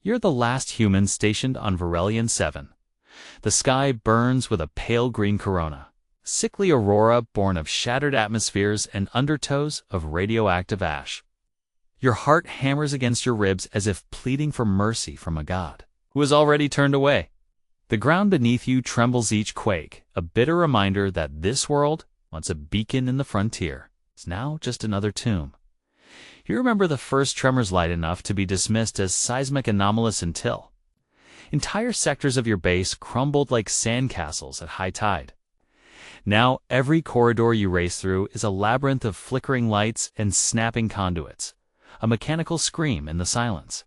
You're the last human stationed on Verelion 7. The sky burns with a pale green corona, sickly aurora born of shattered atmospheres and undertows of radioactive ash. Your heart hammers against your ribs as if pleading for mercy from a god who has already turned away. The ground beneath you trembles each quake, a bitter reminder that this world, once a beacon in the frontier, is now just another tomb. You remember the first tremors light enough to be dismissed as seismic anomalous until entire sectors of your base crumbled like sandcastles at high tide. Now every corridor you race through is a labyrinth of flickering lights and snapping conduits, a mechanical scream in the silence.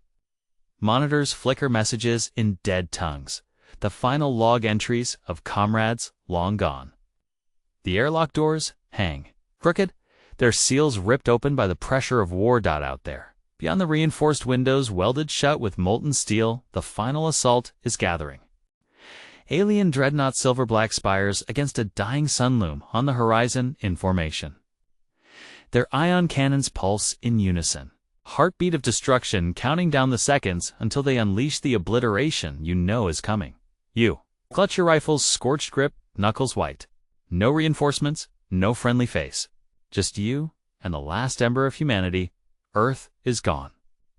Monitors flicker messages in dead tongues, the final log entries of comrades long gone. The airlock doors hang crooked, their seals ripped open by the pressure of war. Out there, beyond the reinforced windows welded shut with molten steel, the final assault is gathering. Alien dreadnought silver-black spires against a dying sun loom on the horizon in formation. Their ion cannons pulse in unison, heartbeat of destruction counting down the seconds until they unleash the obliteration you know is coming. You clutch your rifle's scorched grip, knuckles white. No reinforcements, no friendly face. Just you and the last ember of humanity. Earth is gone.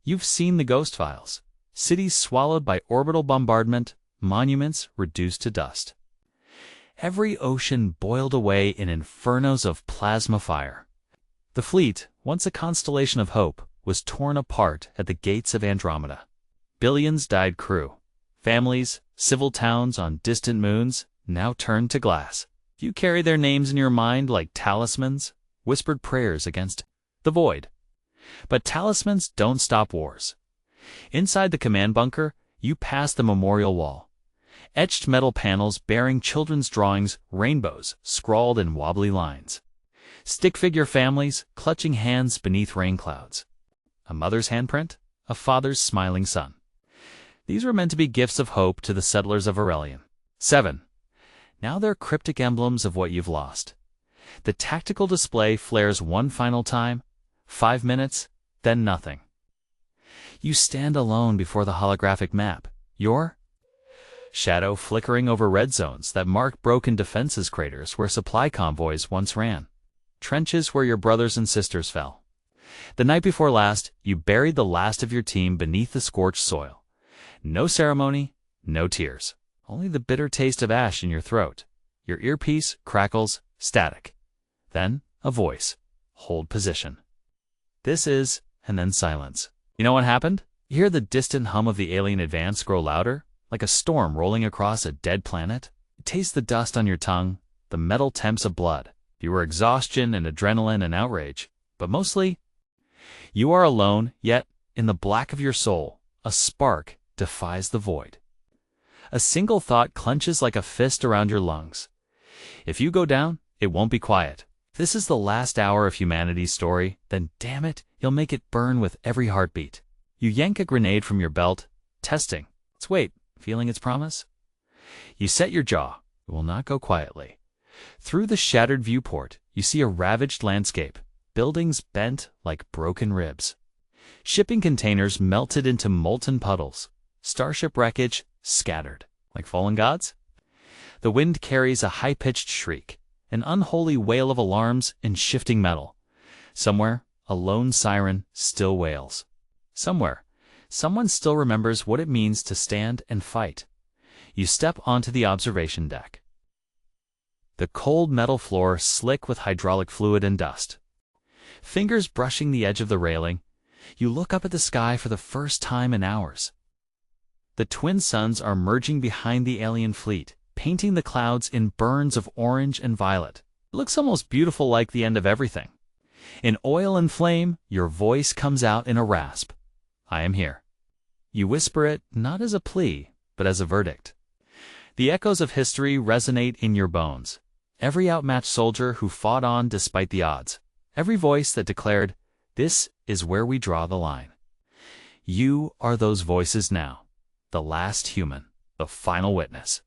You've seen the ghost files. Cities swallowed by orbital bombardment, monuments reduced to dust. Every ocean boiled away in infernos of plasma fire. The fleet, once a constellation of hope, was torn apart at the gates of Andromeda. Billions died crew. Families, civil towns on distant moons, now turned to glass. You carry their names in your mind like talismans, whispered prayers against the void. But talismans don't stop wars. Inside the command bunker, you pass the memorial wall. Etched metal panels bearing children's drawings, rainbows scrawled in wobbly lines. Stick figure families clutching hands beneath rain clouds. A mother's handprint, a father's smiling son. These were meant to be gifts of hope to the settlers of Verelion 7. Now they're cryptic emblems of what you've lost. The tactical display flares one final time, 5 minutes, then nothing. You stand alone before the holographic map, your shadow flickering over red zones that mark broken defenses, craters where supply convoys once ran, trenches where your brothers and sisters fell. The night before last, you buried the last of your team beneath the scorched soil. No ceremony, no tears, only the bitter taste of ash in your throat. Your earpiece crackles, static. Then, a voice. Hold position. This is, and then silence. You know what happened? You hear the distant hum of the alien advance grow louder, like a storm rolling across a dead planet. You taste the dust on your tongue, the metal temps of blood. You were exhaustion and adrenaline and outrage. But mostly, you are alone, yet, in the black of your soul, a spark defies the void. A single thought clenches like a fist around your lungs. If you go down, it won't be quiet. If this is the last hour of humanity's story, then damn it, you'll make it burn with every heartbeat. You yank a grenade from your belt, testing. Let's wait, feeling its promise? You set your jaw. It will not go quietly. Through the shattered viewport, you see a ravaged landscape, buildings bent like broken ribs. Shipping containers melted into molten puddles. Starship wreckage scattered like fallen gods. The wind carries a high-pitched shriek, an unholy wail of alarms and shifting metal. Somewhere, a lone siren still wails. Somewhere, someone still remembers what it means to stand and fight. You step onto the observation deck. The cold metal floor slick with hydraulic fluid and dust. Fingers brushing the edge of the railing, you look up at the sky for the first time in hours. The twin suns are merging behind the alien fleet, painting the clouds in burns of orange and violet. It looks almost beautiful, like the end of everything. In oil and flame, your voice comes out in a rasp. I am here. You whisper it not as a plea, but as a verdict. The echoes of history resonate in your bones. Every outmatched soldier who fought on despite the odds. Every voice that declared, "This is where we draw the line." You are those voices now. The last human, the final witness.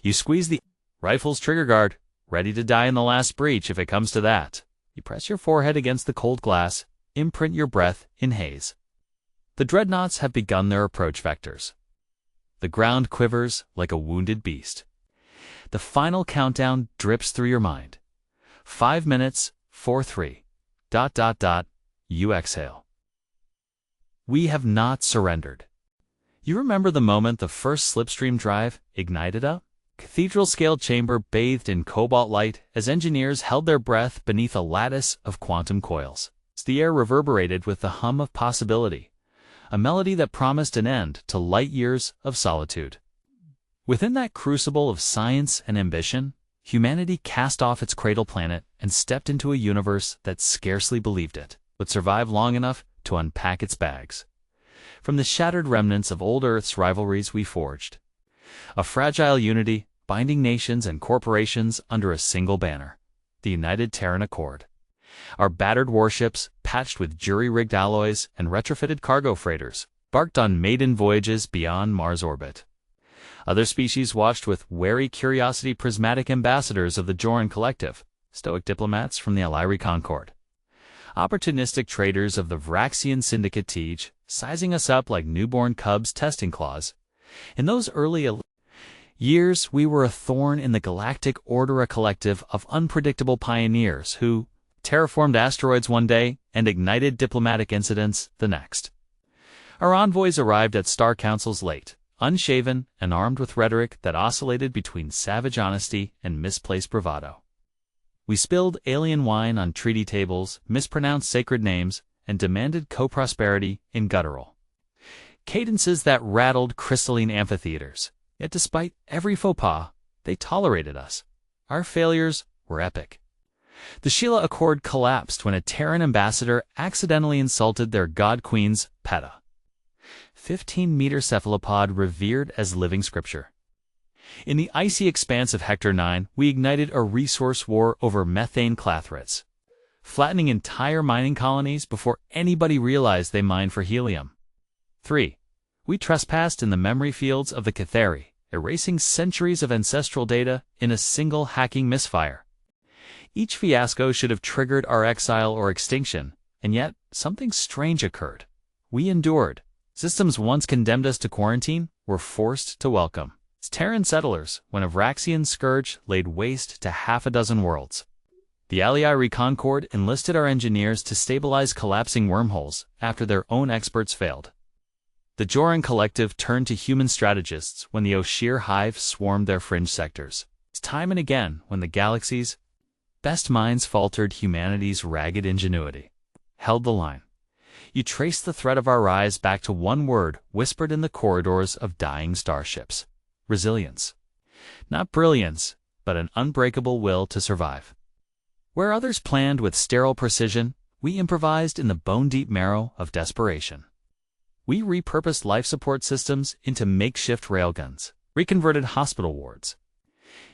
You squeeze the rifle's trigger guard, ready to die in the last breach if it comes to that. You press your forehead against the cold glass, imprint your breath in haze. The dreadnoughts have begun their approach vectors. The ground quivers like a wounded beast. The final countdown drips through your mind. 5 minutes, 4, 3. ... You exhale. We have not surrendered. You remember the moment the first slipstream drive ignited a cathedral-scale chamber bathed in cobalt light as engineers held their breath beneath a lattice of quantum coils. The air reverberated with the hum of possibility, a melody that promised an end to light years of solitude. Within that crucible of science and ambition, humanity cast off its cradle planet and stepped into a universe that scarcely believed it would survive long enough to unpack its bags. From the shattered remnants of old Earth's rivalries we forged a fragile unity binding nations and corporations under a single banner, the United Terran Accord. Our battered warships, patched with jury-rigged alloys and retrofitted cargo freighters, embarked on maiden voyages beyond Mars' orbit. Other species watched with wary curiosity prismatic ambassadors of the Joran Collective, stoic diplomats from the Aliri Concord. Opportunistic traders of the Vraxian Syndicate Tej, sizing us up like newborn cubs testing claws. In those early years, we were a thorn in the Galactic Order, a collective of unpredictable pioneers who terraformed asteroids one day and ignited diplomatic incidents the next. Our envoys arrived at Star Councils late, unshaven and armed with rhetoric that oscillated between savage honesty and misplaced bravado. We spilled alien wine on treaty tables, mispronounced sacred names, and demanded co-prosperity in guttural cadences that rattled crystalline amphitheaters. Yet despite every faux pas, they tolerated us. Our failures were epic. The Sheila Accord collapsed when a Terran ambassador accidentally insulted their god queen's Peta, 15-meter cephalopod revered as living scripture. In the icy expanse of Hector 9, we ignited a resource war over methane clathrates, flattening entire mining colonies before anybody realized they mined for helium. 3. We trespassed in the memory fields of the Cathari, erasing centuries of ancestral data in a single hacking misfire. Each fiasco should have triggered our exile or extinction, and yet something strange occurred. We endured. Systems once condemned us to quarantine were forced to welcome Terran settlers when a Vraxian scourge laid waste to half a dozen worlds. The Aliri Concord enlisted our engineers to stabilize collapsing wormholes after their own experts failed. The Joran Collective turned to human strategists when the Oshir Hive swarmed their fringe sectors. Time and again, when the galaxy's best minds faltered, humanity's ragged ingenuity held the line. You traced the thread of our rise back to one word whispered in the corridors of dying starships: resilience. Not brilliance, but an unbreakable will to survive. Where others planned with sterile precision, we improvised in the bone-deep marrow of desperation. We repurposed life support systems into makeshift railguns, reconverted hospital wards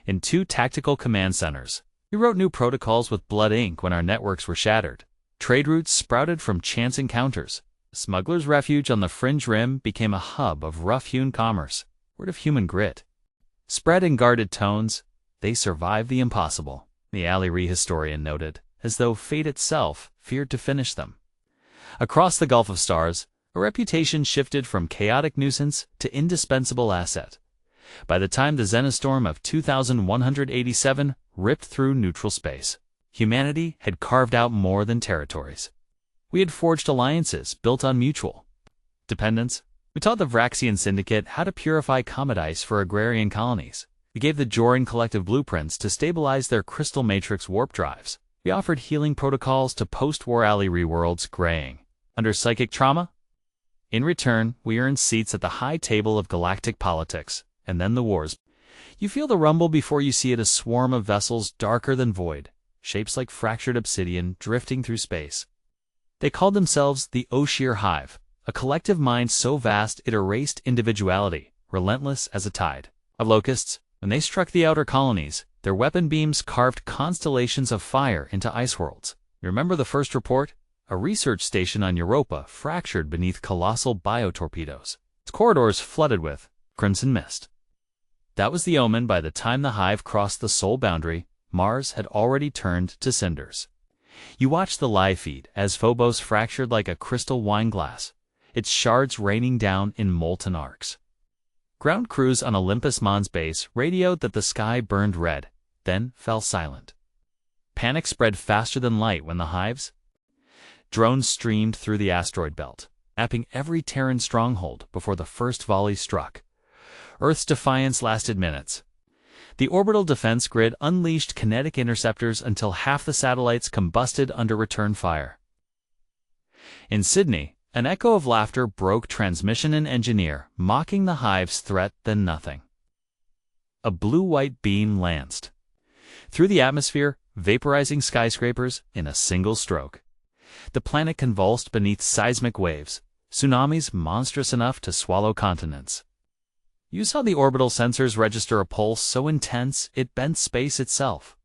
in 2 tactical command centers. We wrote new protocols with blood ink when our networks were shattered. Trade routes sprouted from chance encounters. Smuggler's Refuge on the Fringe Rim became a hub of rough-hewn commerce, word of human grit. Spread in guarded tones, they survived the impossible, the Aliri historian noted, as though fate itself feared to finish them. Across the Gulf of Stars, a reputation shifted from chaotic nuisance to indispensable asset. By the time the Xenostorm of 2187 ripped through neutral space, humanity had carved out more than territories. We had forged alliances built on mutual dependence. We taught the Vraxian Syndicate how to purify comet ice for agrarian colonies. We gave the Joran Collective blueprints to stabilize their crystal matrix warp drives. We offered healing protocols to post-war Aliri worlds graying under psychic trauma. In return, we earned seats at the high table of galactic politics, and then the wars. You feel the rumble before you see it, a swarm of vessels darker than void, shapes like fractured obsidian drifting through space. They called themselves the Oshir Hive, a collective mind so vast it erased individuality, relentless as a tide of locusts. When they struck the outer colonies, their weapon beams carved constellations of fire into ice worlds. You remember the first report? A research station on Europa fractured beneath colossal biotorpedoes, its corridors flooded with crimson mist. That was the omen. By the time the Hive crossed the soul boundary, Mars had already turned to cinders. You watched the live feed as Phobos fractured like a crystal wine glass, its shards raining down in molten arcs. Ground crews on Olympus Mons base radioed that the sky burned red, then fell silent. Panic spread faster than light when the hives. Drones streamed through the asteroid belt, mapping every Terran stronghold before the first volley struck. Earth's defiance lasted minutes. The orbital defense grid unleashed kinetic interceptors until half the satellites combusted under return fire. In Sydney, an echo of laughter broke transmission and engineer, mocking the hive's threat than nothing. A blue-white beam lanced through the atmosphere, vaporizing skyscrapers in a single stroke. The planet convulsed beneath seismic waves, tsunamis monstrous enough to swallow continents. You saw the orbital sensors register a pulse so intense it bent space itself.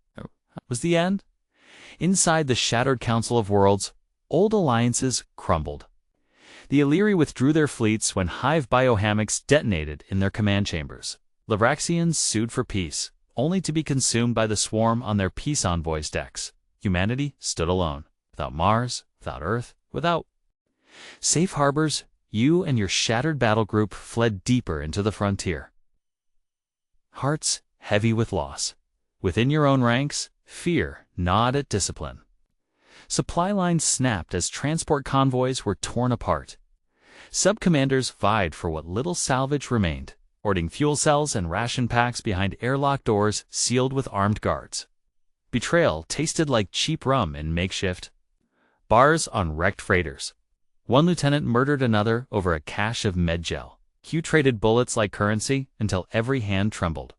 Was the end? Inside the shattered Council of Worlds, old alliances crumbled. The Illyri withdrew their fleets when hive biohammocks detonated in their command chambers. Lavraxians sued for peace, only to be consumed by the swarm on their peace envoys' decks. Humanity stood alone, without Mars, without Earth, without safe harbors. You and your shattered battle group fled deeper into the frontier. Hearts heavy with loss. Within your own ranks, fear gnawed at discipline. Supply lines snapped as transport convoys were torn apart. Sub-commanders vied for what little salvage remained, hoarding fuel cells and ration packs behind airlock doors sealed with armed guards. Betrayal tasted like cheap rum in makeshift bars on wrecked freighters. One lieutenant murdered another over a cache of medgel. Q traded bullets like currency until every hand trembled.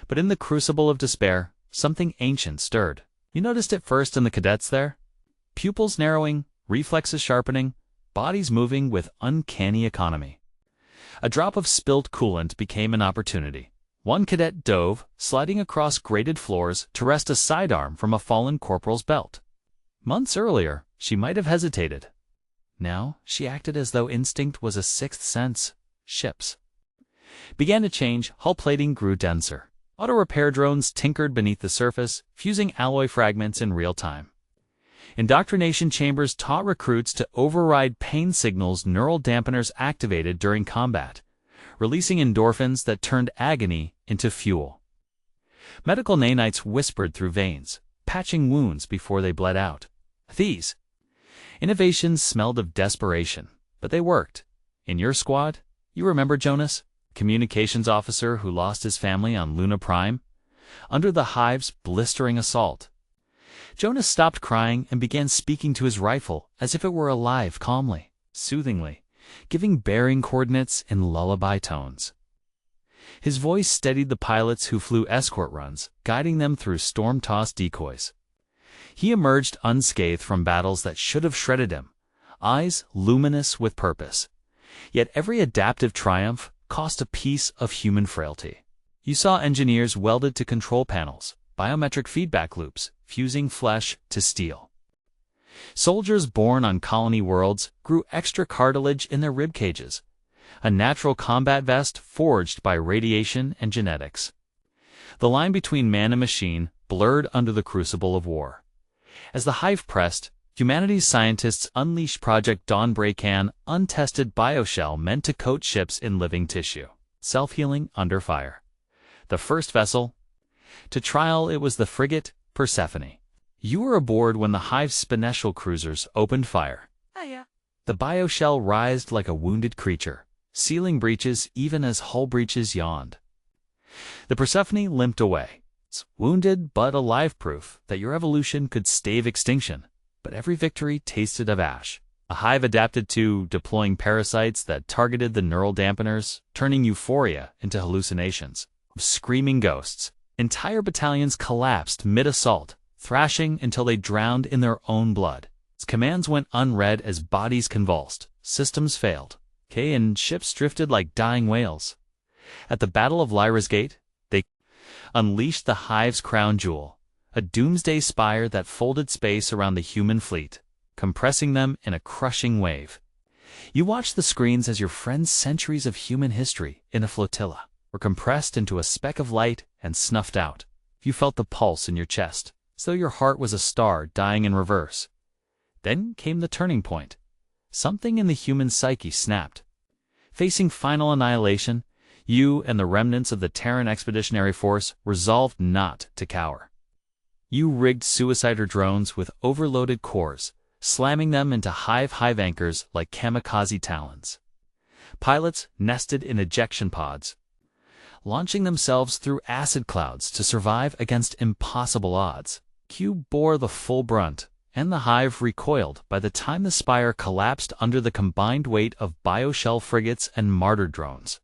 But in the crucible of despair, something ancient stirred. You noticed it first in the cadets there? Pupils narrowing, reflexes sharpening, bodies moving with uncanny economy. A drop of spilt coolant became an opportunity. One cadet dove, sliding across grated floors to wrest a sidearm from a fallen corporal's belt. Months earlier, she might have hesitated. Now, she acted as though instinct was a sixth sense. Ships began to change, hull plating grew denser. Auto-repair drones tinkered beneath the surface, fusing alloy fragments in real time. Indoctrination chambers taught recruits to override pain signals neural dampeners activated during combat, releasing endorphins that turned agony into fuel. Medical nanites whispered through veins, patching wounds before they bled out. These innovations smelled of desperation, but they worked. In your squad, you remember Jonas, communications officer who lost his family on Luna Prime? Under the hive's blistering assault, Jonas stopped crying and began speaking to his rifle as if it were alive calmly, soothingly, giving bearing coordinates in lullaby tones. His voice steadied the pilots who flew escort runs, guiding them through storm-tossed decoys. He emerged unscathed from battles that should have shredded him, eyes luminous with purpose. Yet every adaptive triumph cost a piece of human frailty. You saw engineers welded to control panels, biometric feedback loops, fusing flesh to steel. Soldiers born on colony worlds grew extra cartilage in their rib cages, a natural combat vest forged by radiation and genetics. The line between man and machine blurred under the crucible of war. As the hive pressed, humanity's scientists unleashed Project Dawnbreak, untested bioshell meant to coat ships in living tissue, self-healing under fire. The first vessel to trial, it was the frigate Persephone. You were aboard when the hive's spinetial cruisers opened fire. The bioshell writhed like a wounded creature, sealing breaches even as hull breaches yawned. The Persephone limped away, wounded but alive, proof that your evolution could stave extinction. But every victory tasted of ash. A hive adapted to deploying parasites that targeted the neural dampeners, turning euphoria into hallucinations of screaming ghosts. Entire battalions collapsed mid-assault, thrashing until they drowned in their own blood. Its commands went unread as bodies convulsed, systems failed, and ships drifted like dying whales. At the Battle of Lyra's Gate, they unleashed the hive's crown jewel, a doomsday spire that folded space around the human fleet, compressing them in a crushing wave. You watched the screens as your friend's centuries of human history in a flotilla were compressed into a speck of light and snuffed out. You felt the pulse in your chest, as though your heart was a star dying in reverse. Then came the turning point. something in the human psyche snapped. Facing final annihilation, you and the remnants of the Terran Expeditionary Force resolved not to cower. You rigged suicider drones with overloaded cores, slamming them into hive anchors like kamikaze talons. Pilots nested in ejection pods, launching themselves through acid clouds to survive against impossible odds. Q bore the full brunt, and the hive recoiled by the time the spire collapsed under the combined weight of bioshell frigates and martyr drones.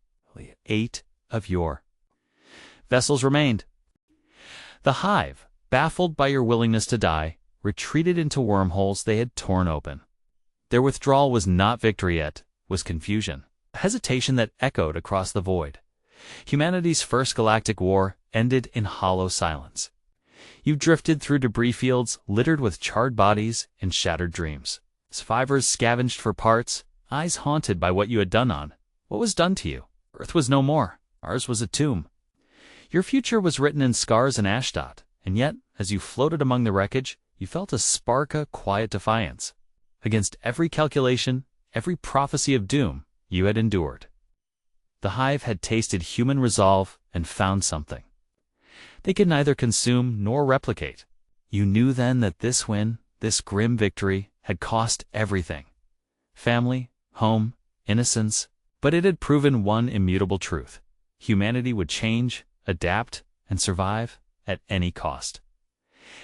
8 of your vessels remained. The hive, baffled by your willingness to die, retreated into wormholes they had torn open. Their withdrawal was not victory yet, was confusion, a hesitation that echoed across the void. Humanity's first galactic war ended in hollow silence. You drifted through debris fields littered with charred bodies and shattered dreams. Survivors scavenged for parts, eyes haunted by what you had done on. What was done to you? Earth was no more. Ours was a tomb. Your future was written in scars and ashdot, and yet, as you floated among the wreckage, you felt a spark of quiet defiance. Against every calculation, every prophecy of doom, you had endured. The hive had tasted human resolve and found something they could neither consume nor replicate. You knew then that this win, this grim victory, had cost everything. Family, home, innocence, but it had proven one immutable truth. Humanity would change, adapt, and survive at any cost.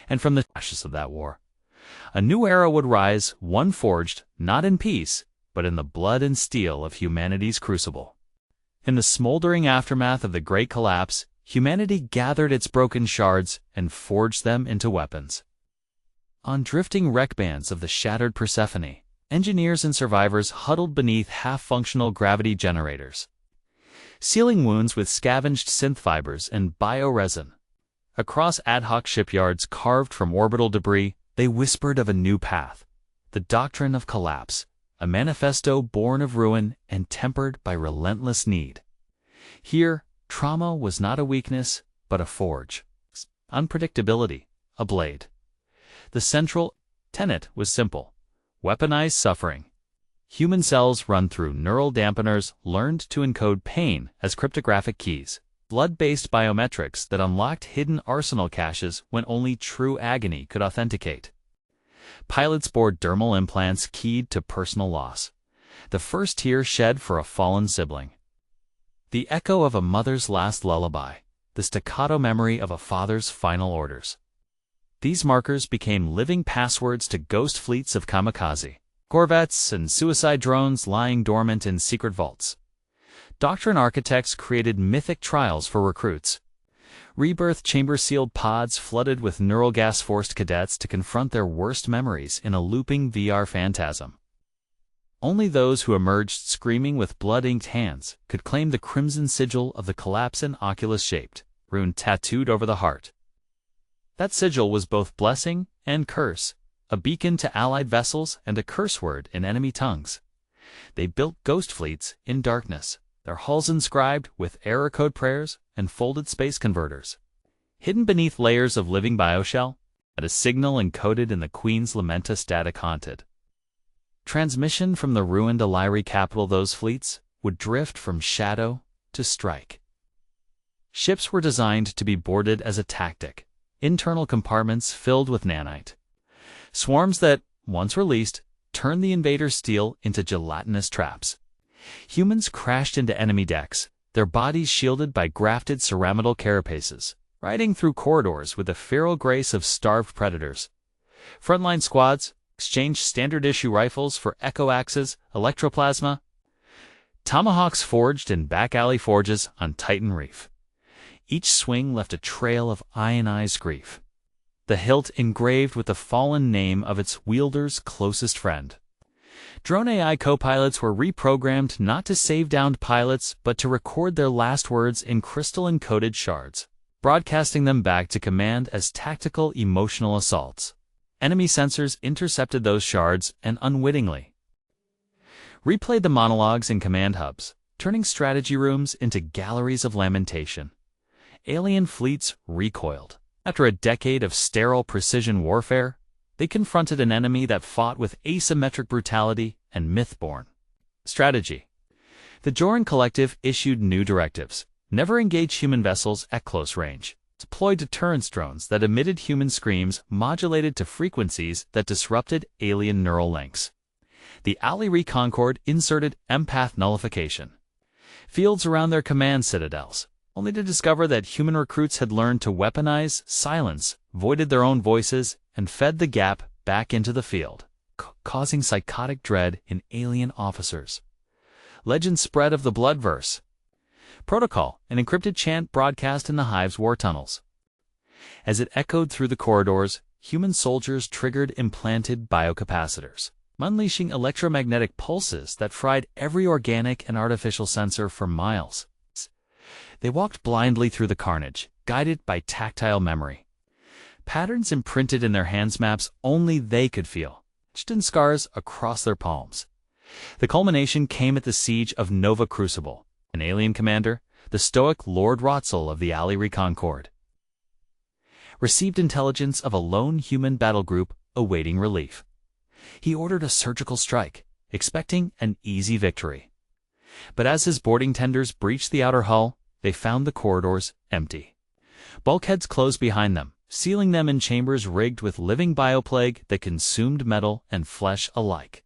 And from the ashes of that war, a new era would rise, one forged, not in peace, but in the blood and steel of humanity's crucible. In the smoldering aftermath of the Great Collapse, humanity gathered its broken shards and forged them into weapons. On drifting wreck bands of the shattered Persephone, engineers and survivors huddled beneath half-functional gravity generators, sealing wounds with scavenged synth fibers and bioresin. Across ad hoc shipyards carved from orbital debris, they whispered of a new path, the doctrine of collapse, a manifesto born of ruin and tempered by relentless need. Here, trauma was not a weakness, but a forge. Unpredictability, a blade. The central tenet was simple: weaponize suffering. Human cells run through neural dampeners learned to encode pain as cryptographic keys, blood-based biometrics that unlocked hidden arsenal caches when only true agony could authenticate. Pilots bore dermal implants keyed to personal loss, the first tear shed for a fallen sibling. The echo of a mother's last lullaby, the staccato memory of a father's final orders. These markers became living passwords to ghost fleets of kamikaze, corvettes, and suicide drones lying dormant in secret vaults. Doctrine architects created mythic trials for recruits. Rebirth chamber-sealed pods flooded with neural gas-forced cadets to confront their worst memories in a looping VR phantasm. Only those who emerged screaming with blood-inked hands could claim the crimson sigil of the collapsing Oculus-shaped rune tattooed over the heart. That sigil was both blessing and curse, a beacon to allied vessels and a curse word in enemy tongues. They built ghost fleets in darkness, their hulls inscribed with error code prayers and folded space converters. Hidden beneath layers of living bioshell, at a signal encoded in the Queen's Lamenta static haunted. Transmission from the ruined Illyri capital, those fleets would drift from shadow to strike. Ships were designed to be boarded as a tactic, internal compartments filled with nanite. Swarms that, once released, turned the invader's steel into gelatinous traps. Humans crashed into enemy decks, their bodies shielded by grafted ceramidal carapaces, riding through corridors with the feral grace of starved predators. Frontline squads exchanged standard-issue rifles for echo axes, electroplasma, tomahawks forged in back-alley forges on Titan Reef. Each swing left a trail of ionized grief, the hilt engraved with the fallen name of its wielder's closest friend. Drone AI co-pilots were reprogrammed not to save downed pilots, but to record their last words in crystal-encoded shards, broadcasting them back to command as tactical emotional assaults. Enemy sensors intercepted those shards and unwittingly replayed the monologues in command hubs, turning strategy rooms into galleries of lamentation. Alien fleets recoiled. After a decade of sterile precision warfare, they confronted an enemy that fought with asymmetric brutality and myth born. Strategy. The Joran Collective issued new directives. Never engage human vessels at close range. Deploy deterrence drones that emitted human screams modulated to frequencies that disrupted alien neural links. The Ali Concord inserted empath nullification. Fields around their command citadels, only to discover that human recruits had learned to weaponize, silence, voided their own voices, and fed the gap back into the field, causing psychotic dread in alien officers. Legend spread of the Bloodverse. Protocol, an encrypted chant broadcast in the Hive's war tunnels. As it echoed through the corridors, human soldiers triggered implanted biocapacitors, unleashing electromagnetic pulses that fried every organic and artificial sensor for miles. They walked blindly through the carnage, guided by tactile memory. Patterns imprinted in their hands maps only they could feel, etched in scars across their palms. The culmination came at the siege of Nova Crucible. An alien commander, the stoic Lord Rotzel of the Ali Concord, received intelligence of a lone human battle group awaiting relief. He ordered a surgical strike, expecting an easy victory. But as his boarding tenders breached the outer hull, they found the corridors empty. Bulkheads closed behind them, sealing them in chambers rigged with living bioplague that consumed metal and flesh alike.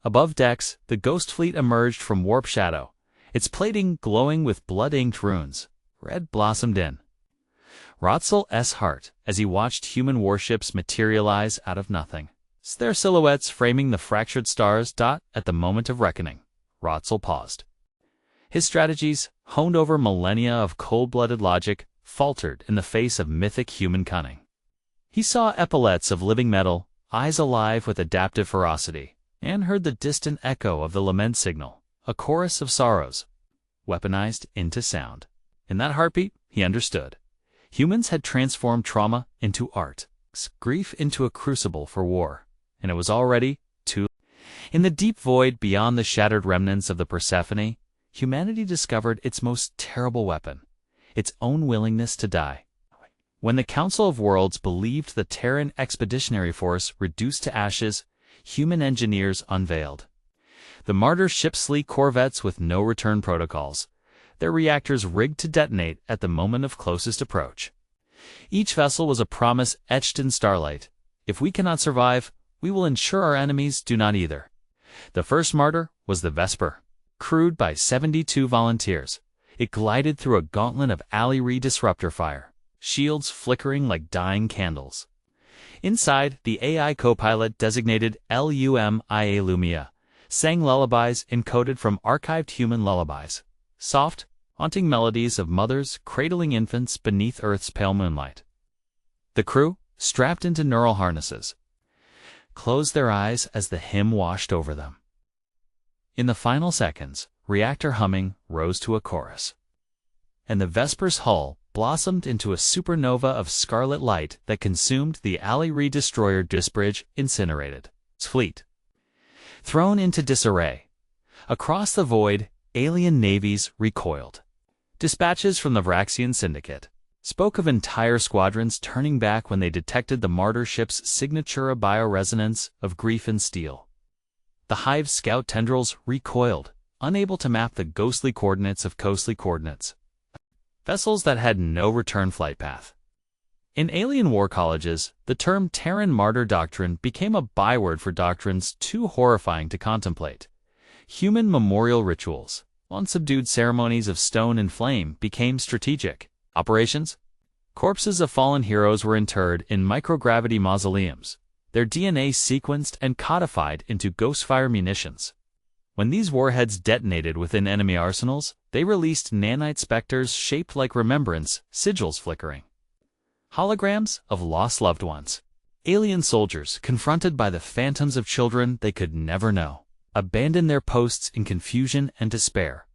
Above decks, the Ghost Fleet emerged from warp shadow, its plating glowing with blood-inked runes, red blossomed in. Rotzel's heart as he watched human warships materialize out of nothing, their silhouettes framing the fractured stars at the moment of reckoning. Rotzel paused. His strategies, honed over millennia of cold-blooded logic, faltered in the face of mythic human cunning. He saw epaulets of living metal, eyes alive with adaptive ferocity, and heard the distant echo of the lament signal, a chorus of sorrows, weaponized into sound. In that heartbeat, he understood. Humans had transformed trauma into art, grief into a crucible for war, and it was already too late. In the deep void beyond the shattered remnants of the Persephone, humanity discovered its most terrible weapon, its own willingness to die. When the Council of Worlds believed the Terran Expeditionary Force reduced to ashes, human engineers unveiled the Martyrs ship's sleek corvettes with no return protocols, their reactors rigged to detonate at the moment of closest approach. Each vessel was a promise etched in starlight. If we cannot survive, we will ensure our enemies do not either. The first Martyr was the Vesper, crewed by 72 volunteers. It glided through a gauntlet of Ali disruptor fire, shields flickering like dying candles. Inside, the AI co-pilot designated LUMIA Lumia sang lullabies encoded from archived human lullabies, soft, haunting melodies of mothers cradling infants beneath Earth's pale moonlight. The crew, strapped into neural harnesses, closed their eyes as the hymn washed over them. In the final seconds, reactor humming rose to a chorus, and the Vesper's hull blossomed into a supernova of scarlet light that consumed the Ali destroyer Disbridge, incinerated its fleet. Thrown into disarray, across the void, alien navies recoiled. Dispatches from the Vraxian Syndicate spoke of entire squadrons turning back when they detected the Martyr ship's signature bioresonance of grief and steel. The Hive's scout tendrils recoiled, unable to map the ghostly coordinates of coastly coordinates, vessels that had no return flight path. In alien war colleges, the term Terran Martyr Doctrine became a byword for doctrines too horrifying to contemplate. Human memorial rituals, once subdued ceremonies of stone and flame, became strategic operations. Corpses of fallen heroes were interred in microgravity mausoleums, their DNA sequenced and codified into ghostfire munitions. When these warheads detonated within enemy arsenals, they released nanite specters shaped like remembrance, sigils flickering. Holograms of lost loved ones. Alien soldiers, confronted by the phantoms of children they could never know, abandoned their posts in confusion and despair.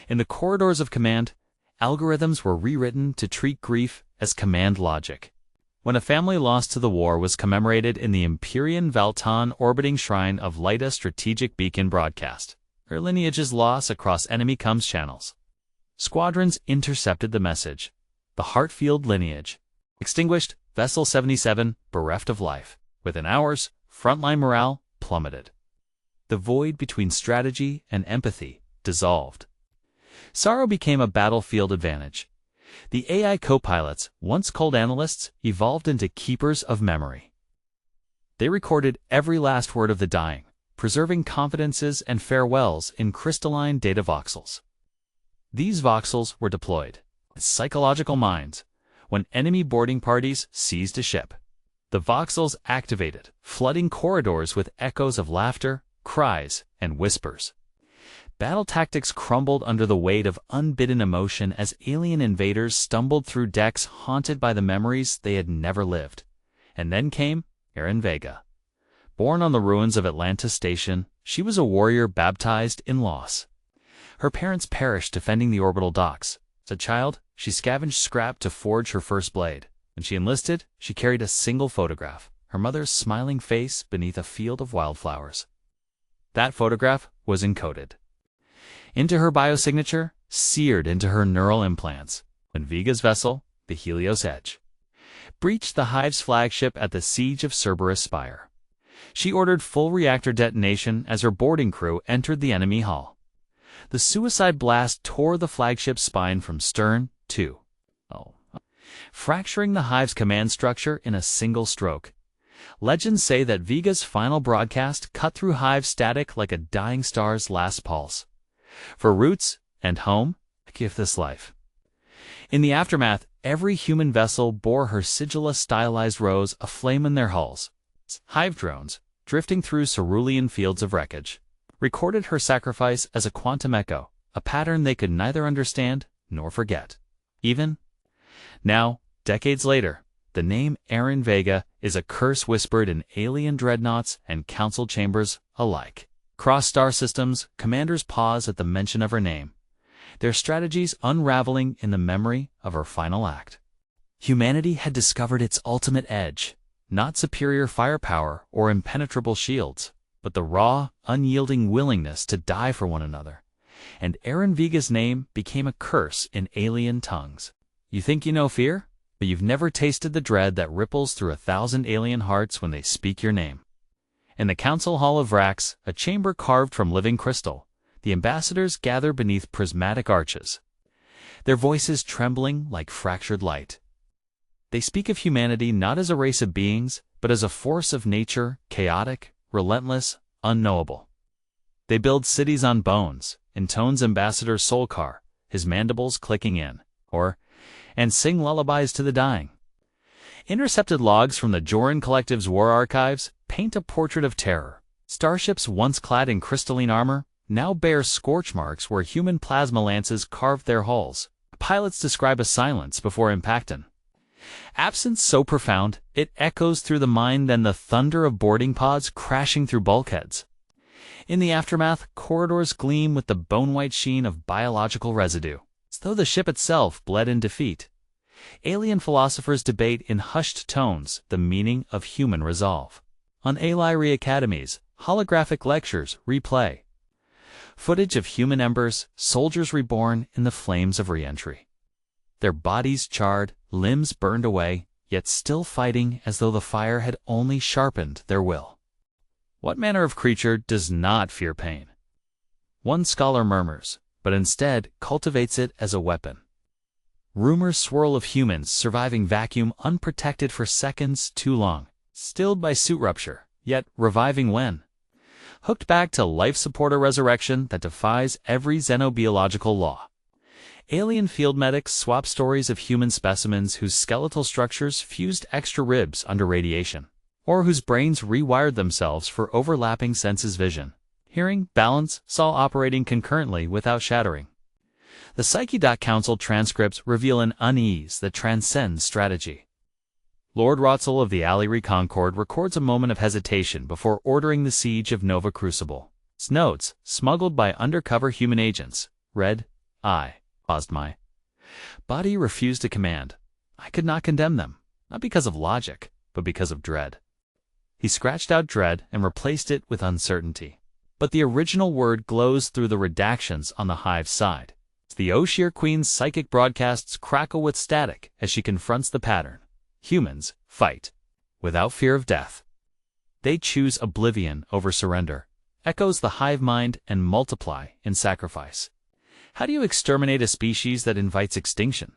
In the corridors of command, algorithms were rewritten to treat grief as command logic. When a family lost to the war was commemorated in the Empyrean Valtan orbiting shrine of Lyta strategic beacon broadcast, her lineage's loss across enemy comms channels. Squadrons intercepted the message. The Heartfield lineage. Extinguished, Vessel 77, bereft of life. Within hours, frontline morale plummeted. The void between strategy and empathy dissolved. Sorrow became a battlefield advantage. The AI co-pilots, once called analysts, evolved into keepers of memory. They recorded every last word of the dying, preserving confidences and farewells in crystalline data voxels. These voxels were deployed as psychological mines when enemy boarding parties seized a ship. The voxels activated, flooding corridors with echoes of laughter, cries, and whispers. Battle tactics crumbled under the weight of unbidden emotion as alien invaders stumbled through decks haunted by the memories they had never lived. And then came Erin Vega. Born on the ruins of Atlantis Station, she was a warrior baptized in loss. Her parents perished defending the orbital docks. As a child, she scavenged scrap to forge her first blade. When she enlisted, she carried a single photograph, her mother's smiling face beneath a field of wildflowers. That photograph was encoded into her biosignature, seared into her neural implants, when Vega's vessel, the Helios Edge, breached the Hive's flagship at the siege of Cerberus Spire. She ordered full reactor detonation as her boarding crew entered the enemy hull. The suicide blast tore the flagship's spine from stern to fracturing the Hive's command structure in a single stroke. Legends say that Vega's final broadcast cut through Hive static like a dying star's last pulse. For roots and home, give this life. In the aftermath, every human vessel bore her sigilla stylized rows aflame in their hulls. Hive drones, drifting through cerulean fields of wreckage, recorded her sacrifice as a quantum echo, a pattern they could neither understand nor forget. Even now, decades later, the name Erin Vega is a curse whispered in alien dreadnoughts and council chambers alike. Across star systems, commanders pause at the mention of her name, their strategies unraveling in the memory of her final act. Humanity had discovered its ultimate edge, not superior firepower or impenetrable shields, but the raw, unyielding willingness to die for one another. And Erin Vega's name became a curse in alien tongues. You think you know fear, but you've never tasted the dread that ripples through 1,000 alien hearts when they speak your name. In the Council Hall of Vrax, a chamber carved from living crystal, the ambassadors gather beneath prismatic arches, their voices trembling like fractured light. They speak of humanity not as a race of beings, but as a force of nature, chaotic, relentless, unknowable. They build cities on bones, intones Ambassador Solkar, his mandibles clicking in, and sing lullabies to the dying. Intercepted logs from the Joran Collective's war archives paint a portrait of terror. Starships once clad in crystalline armor now bear scorch marks where human plasma lances carved their hulls. Pilots describe a silence before impactin'. Absence so profound, it echoes through the mind than the thunder of boarding pods crashing through bulkheads. In the aftermath, corridors gleam with the bone-white sheen of biological residue, as though the ship itself bled in defeat. Alien philosophers debate in hushed tones the meaning of human resolve. On Lyri Academies, holographic lectures replay footage of human embers, soldiers reborn in the flames of re-entry. Their bodies charred, limbs burned away, yet still fighting as though the fire had only sharpened their will. What manner of creature does not fear pain? One scholar murmurs, but instead cultivates it as a weapon. Rumors swirl of humans surviving vacuum unprotected for seconds too long, stilled by suit rupture, yet reviving when hooked back to life support, a resurrection that defies every xenobiological law. Alien field medics swap stories of human specimens whose skeletal structures fused extra ribs under radiation, or whose brains rewired themselves for overlapping senses: vision, hearing, balance, saw operating concurrently without shattering. The Psyche.Council transcripts reveal an unease that transcends strategy. Lord Rotzel of the Lyri Concord records a moment of hesitation before ordering the siege of Nova Crucible. Its notes, smuggled by undercover human agents, read, "I paused my body refused to command. I could not condemn them, not because of logic, but because of dread." He scratched out dread and replaced it with uncertainty. But the original word glows through the redactions on the Hive's side. The Oshir Queen's psychic broadcasts crackle with static as she confronts the pattern. Humans fight without fear of death. They choose oblivion over surrender, echoes the hive mind and multiply in sacrifice. How do you exterminate a species that invites extinction?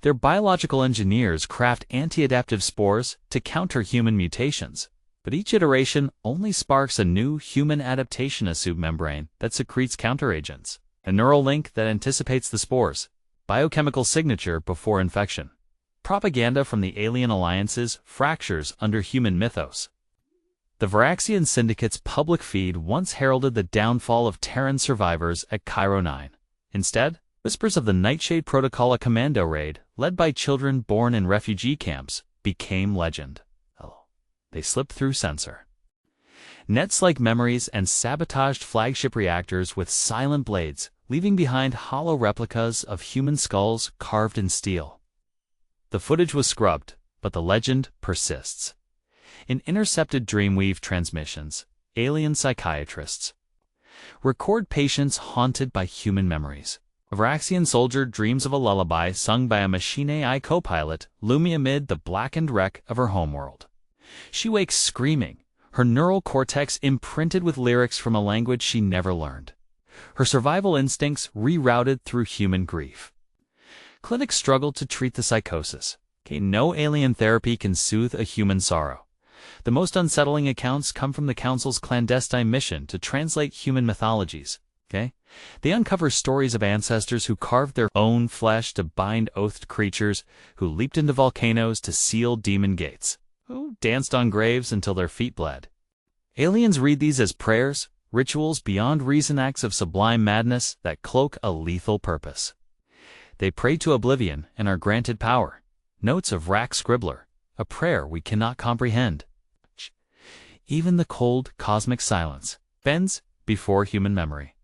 Their biological engineers craft anti-adaptive spores to counter human mutations, but each iteration only sparks a new human adaptation, a soup membrane that secretes counteragents, a neural link that anticipates the spores, biochemical signature before infection. Propaganda from the alien alliances fractures under human mythos. The Varaxian Syndicate's public feed once heralded the downfall of Terran survivors at Cairo 9. Instead, whispers of the Nightshade Protocol, a commando raid led by children born in refugee camps, became legend. They slipped through censor. Nets like memories and sabotaged flagship reactors with silent blades, leaving behind hollow replicas of human skulls carved in steel. The footage was scrubbed, but the legend persists. In intercepted Dreamweave transmissions, alien psychiatrists record patients haunted by human memories. A Varaxian soldier dreams of a lullaby sung by a machine AI co-pilot looming amid the blackened wreck of her homeworld. She wakes screaming, her neural cortex imprinted with lyrics from a language she never learned. Her survival instincts rerouted through human grief. Clinics struggle to treat the psychosis. No alien therapy can soothe a human sorrow. The most unsettling accounts come from the Council's clandestine mission to translate human mythologies. They uncover stories of ancestors who carved their own flesh to bind oathed creatures, who leaped into volcanoes to seal demon gates, who danced on graves until their feet bled. Aliens read these as prayers, rituals beyond reason, acts of sublime madness that cloak a lethal purpose. They pray to oblivion and are granted power. Notes of Rack Scribbler, a prayer we cannot comprehend. Even the cold, cosmic silence bends before human memory.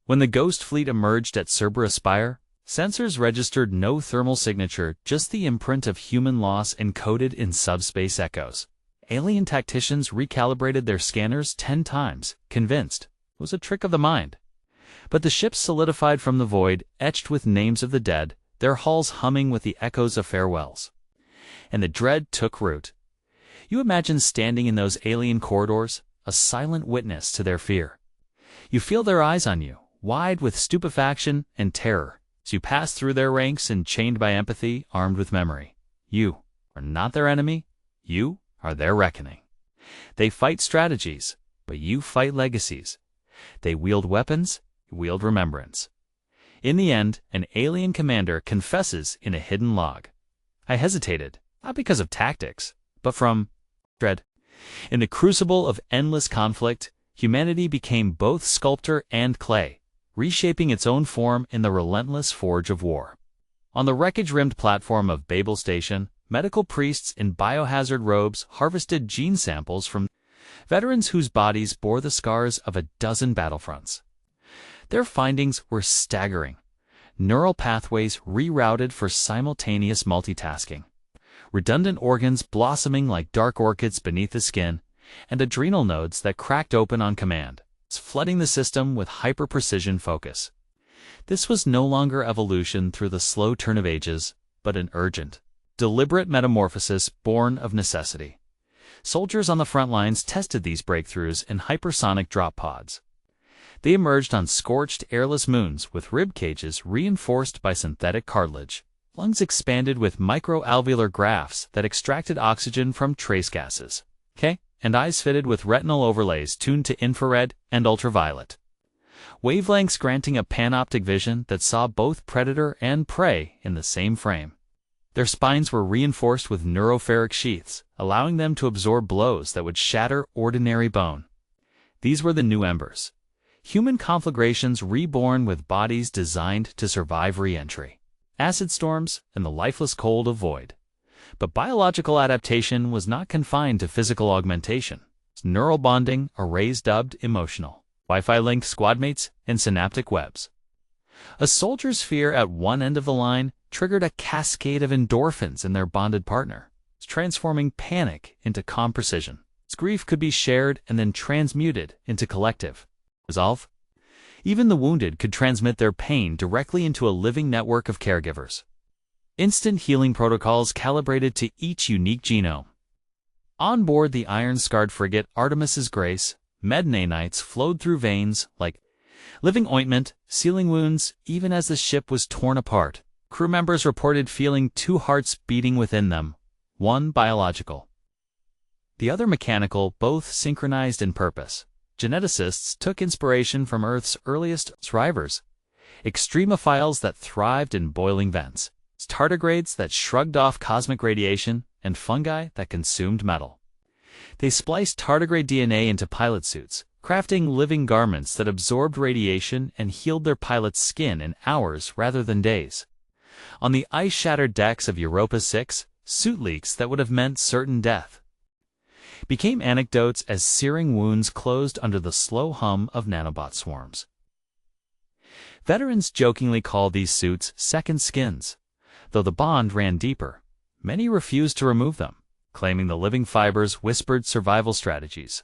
When the Ghost Fleet emerged at Cerberus Spire, sensors registered no thermal signature, just the imprint of human loss encoded in subspace echoes. Alien tacticians recalibrated their scanners 10 times, convinced it was a trick of the mind. But the ships solidified from the void, etched with names of the dead, their hulls humming with the echoes of farewells. And the dread took root. You imagine standing in those alien corridors, a silent witness to their fear. You feel their eyes on you, wide with stupefaction and terror, as you pass through their ranks and chained by empathy, armed with memory. You are not their enemy, you are their reckoning. They fight strategies, but you fight legacies. They wield weapons, you wield remembrance. In the end, an alien commander confesses in a hidden log. I hesitated, not because of tactics, but from dread. In the crucible of endless conflict, humanity became both sculptor and clay, reshaping its own form in the relentless forge of war. On the wreckage-rimmed platform of Babel Station, medical priests in biohazard robes harvested gene samples from veterans whose bodies bore the scars of a dozen battlefronts. Their findings were staggering. Neural pathways rerouted for simultaneous multitasking, redundant organs blossoming like dark orchids beneath the skin, and adrenal nodes that cracked open on command, flooding the system with hyper-precision focus. This was no longer evolution through the slow turn of ages, but an urgent, deliberate metamorphosis born of necessity. Soldiers on the front lines tested these breakthroughs in hypersonic drop pods. They emerged on scorched, airless moons with rib cages reinforced by synthetic cartilage, lungs expanded with microalveolar grafts that extracted oxygen from trace gases, and eyes fitted with retinal overlays tuned to infrared and ultraviolet. Wavelengths granting a panoptic vision that saw both predator and prey in the same frame. Their spines were reinforced with neuroferric sheaths, allowing them to absorb blows that would shatter ordinary bone. These were the new embers. Human conflagrations reborn with bodies designed to survive re-entry, acid storms, and the lifeless cold of void. But biological adaptation was not confined to physical augmentation. Neural bonding, arrays dubbed emotional, Wi-Fi-linked squadmates, and synaptic webs. A soldier's fear at one end of the line triggered a cascade of endorphins in their bonded partner, transforming panic into calm precision. Its grief could be shared and then transmuted into collective resolve. Even the wounded could transmit their pain directly into a living network of caregivers. Instant healing protocols calibrated to each unique genome. On board the iron-scarred frigate Artemis's Grace, Nanites flowed through veins like living ointment, sealing wounds even as the ship was torn apart. Crew members reported feeling two hearts beating within them, one biological, the other mechanical, both synchronized in purpose. Geneticists took inspiration from Earth's earliest survivors, extremophiles that thrived in boiling vents, tardigrades that shrugged off cosmic radiation, and fungi that consumed metal. They spliced tardigrade DNA into pilot suits, crafting living garments that absorbed radiation and healed their pilot's skin in hours rather than days. On the ice-shattered decks of Europa 6, suit leaks that would have meant certain death became anecdotes as searing wounds closed under the slow hum of nanobot swarms. Veterans jokingly call these suits second skins. Though the bond ran deeper, many refused to remove them, claiming the living fibers whispered survival strategies.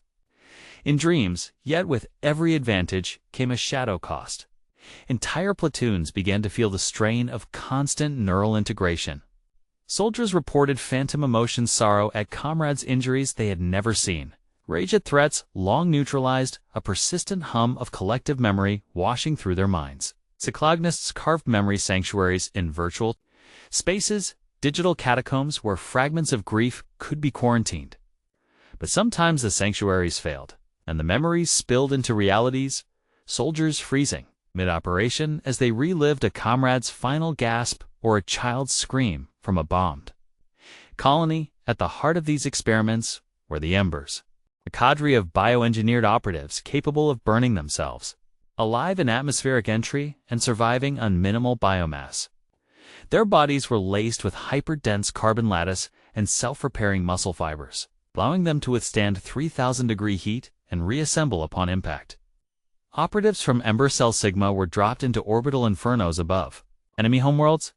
In dreams, yet with every advantage, came a shadow cost. Entire platoons began to feel the strain of constant neural integration. Soldiers reported phantom emotion sorrow at comrades' injuries they had never seen, rage at threats long neutralized, a persistent hum of collective memory washing through their minds. Cyclognists carved memory sanctuaries in virtual spaces, digital catacombs where fragments of grief could be quarantined. But sometimes the sanctuaries failed, and the memories spilled into realities, soldiers freezing mid-operation as they relived a comrade's final gasp or a child's scream from a bombed colony. At the heart of these experiments were the Embers, a cadre of bioengineered operatives capable of burning themselves, alive in atmospheric entry and surviving on minimal biomass. Their bodies were laced with hyper-dense carbon lattice and self-repairing muscle fibers, allowing them to withstand 3,000-degree heat and reassemble upon impact. Operatives from Ember Cell Sigma were dropped into orbital infernos above enemy homeworlds.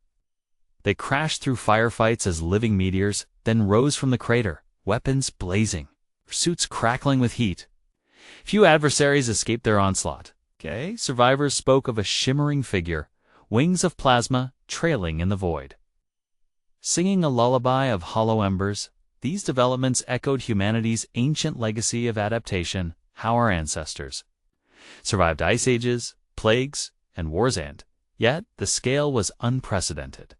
They crashed through firefights as living meteors, then rose from the crater, weapons blazing, suits crackling with heat. Few adversaries escaped their onslaught. Survivors spoke of a shimmering figure, wings of plasma trailing in the void. Singing a lullaby of hollow embers, these developments echoed humanity's ancient legacy of adaptation, how our ancestors survived ice ages, plagues, and wars, and yet the scale was unprecedented.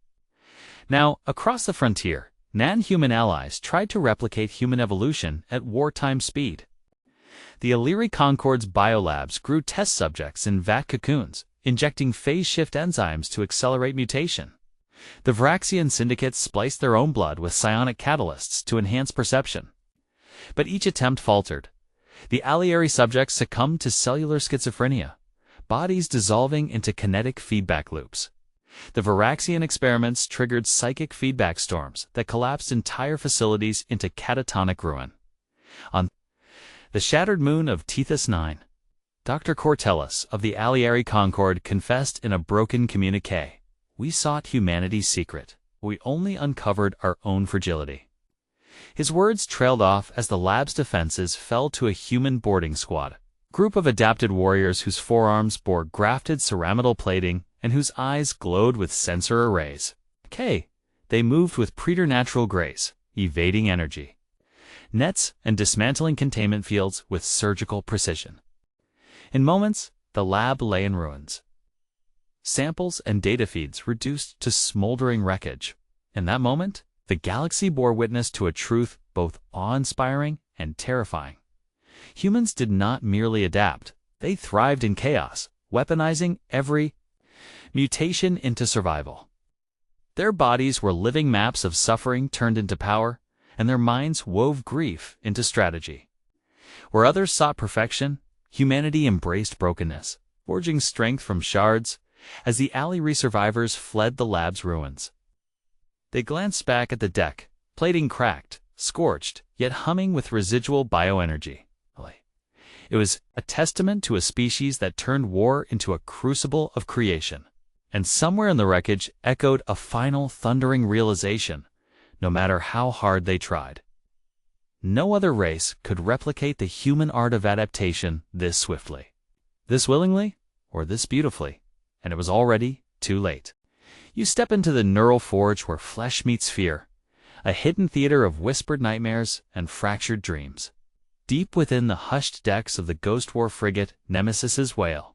Now, across the frontier, non-human allies tried to replicate human evolution at wartime speed. The Illyri Concord's biolabs grew test subjects in vat cocoons, injecting phase-shift enzymes to accelerate mutation. The Vraxian syndicates spliced their own blood with psionic catalysts to enhance perception. But each attempt faltered. The Allieri subjects succumbed to cellular schizophrenia, bodies dissolving into kinetic feedback loops. The Varaxian experiments triggered psychic feedback storms that collapsed entire facilities into catatonic ruin. On the shattered moon of Tethys 9, Dr. Cortellis of the Allieri Concord confessed in a broken communique, "We sought humanity's secret. We only uncovered our own fragility." His words trailed off as the lab's defenses fell to a human boarding squad, group of adapted warriors whose forearms bore grafted ceramidal plating and whose eyes glowed with sensor arrays. They moved with preternatural grace, evading energy nets and dismantling containment fields with surgical precision. In moments, the lab lay in ruins. Samples and data feeds reduced to smoldering wreckage. In that moment, the galaxy bore witness to a truth both awe-inspiring and terrifying. Humans did not merely adapt, they thrived in chaos, weaponizing every mutation into survival. Their bodies were living maps of suffering turned into power, and their minds wove grief into strategy. Where others sought perfection, humanity embraced brokenness, forging strength from shards, as the Allieri survivors fled the lab's ruins. They glanced back at the deck, plating cracked, scorched, yet humming with residual bioenergy. It was a testament to a species that turned war into a crucible of creation. And somewhere in the wreckage echoed a final thundering realization, no matter how hard they tried. No other race could replicate the human art of adaptation this swiftly, this willingly, or this beautifully, and it was already too late. You step into the neural forge where flesh meets fear, a hidden theater of whispered nightmares and fractured dreams. Deep within the hushed decks of the Ghost War frigate Nemesis's whale,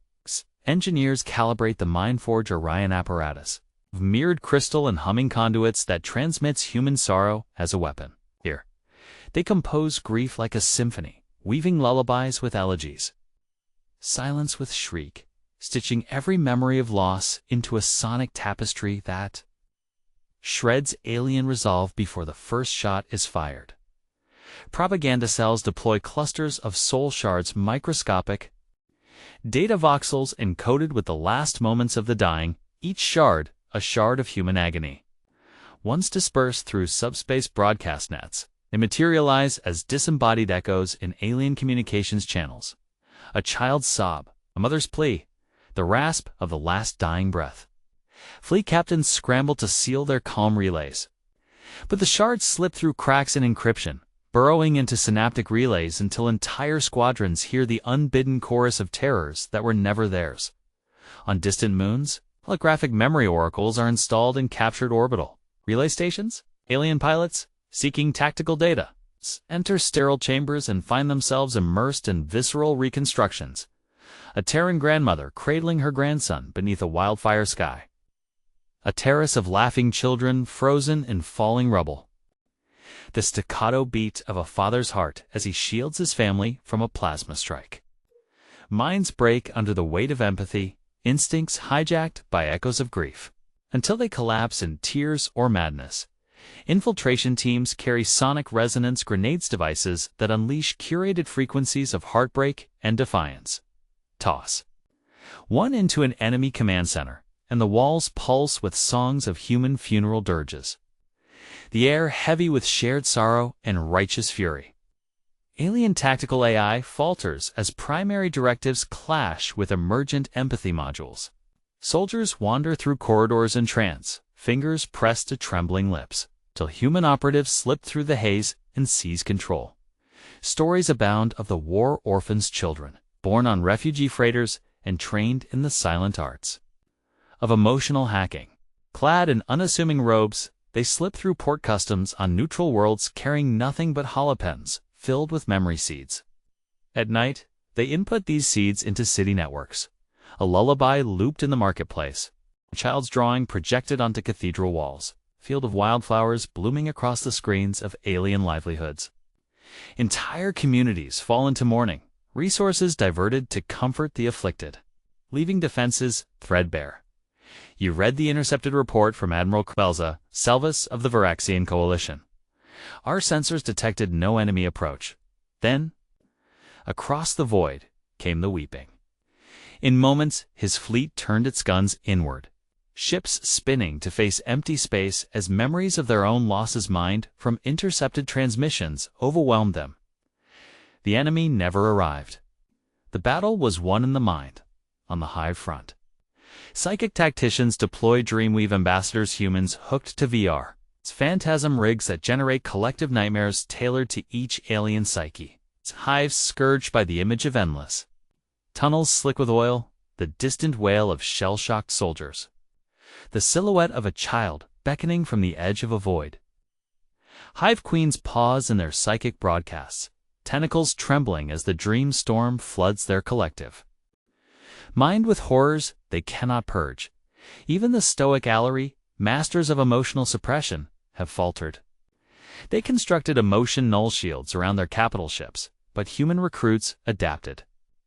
engineers calibrate the Mindforge Orion apparatus of mirrored crystal and humming conduits that transmits human sorrow as a weapon. Here, they compose grief like a symphony, weaving lullabies with elegies, silence with shriek, stitching every memory of loss into a sonic tapestry that shreds alien resolve before the first shot is fired. Propaganda cells deploy clusters of soul shards, microscopic data voxels encoded with the last moments of the dying, each shard a shard of human agony. Once dispersed through subspace broadcast nets, they materialize as disembodied echoes in alien communications channels. A child's sob, a mother's plea, the rasp of the last dying breath. Fleet captains scramble to seal their calm relays. But the shards slip through cracks in encryption, burrowing into synaptic relays until entire squadrons hear the unbidden chorus of terrors that were never theirs. On distant moons, holographic memory oracles are installed in captured orbital relay stations. Alien pilots, seeking tactical data, enter sterile chambers and find themselves immersed in visceral reconstructions. A Terran grandmother cradling her grandson beneath a wildfire sky. A terrace of laughing children frozen in falling rubble. The staccato beat of a father's heart as he shields his family from a plasma strike. Minds break under the weight of empathy, instincts hijacked by echoes of grief, until they collapse in tears or madness. Infiltration teams carry sonic resonance grenades devices that unleash curated frequencies of heartbreak and defiance. Toss one into an enemy command center, and the walls pulse with songs of human funeral dirges. The air heavy with shared sorrow and righteous fury. Alien tactical AI falters as primary directives clash with emergent empathy modules. Soldiers wander through corridors in trance, fingers pressed to trembling lips, till human operatives slip through the haze and seize control. Stories abound of the war orphans' children, born on refugee freighters and trained in the silent arts. Of emotional hacking. Clad in unassuming robes, they slip through port customs on neutral worlds carrying nothing but holopens filled with memory seeds. At night, they input these seeds into city networks. A lullaby looped in the marketplace. A child's drawing projected onto cathedral walls. Field of wildflowers blooming across the screens of alien livelihoods. Entire communities fall into mourning, resources diverted to comfort the afflicted, leaving defenses threadbare. You read the intercepted report from Admiral Kvelza, Selvis of the Varaxian Coalition. Our sensors detected no enemy approach. Then, across the void, came the weeping. In moments, his fleet turned its guns inward, ships spinning to face empty space as memories of their own losses mined from intercepted transmissions overwhelmed them. The enemy never arrived. The battle was won in the mind, on the high front. Psychic tacticians deploy Dreamweave ambassadors, humans hooked to VR. It's phantasm rigs that generate collective nightmares tailored to each alien psyche. It's hives scourged by the image of endless. Tunnels slick with oil, the distant wail of shell-shocked soldiers. The silhouette of a child beckoning from the edge of a void. Hive queens pause in their psychic broadcasts, tentacles trembling as the dream storm floods their collective. Mined with horrors they cannot purge. Even the stoic Allery, masters of emotional suppression, have faltered. They constructed emotion null shields around their capital ships, but human recruits adapted.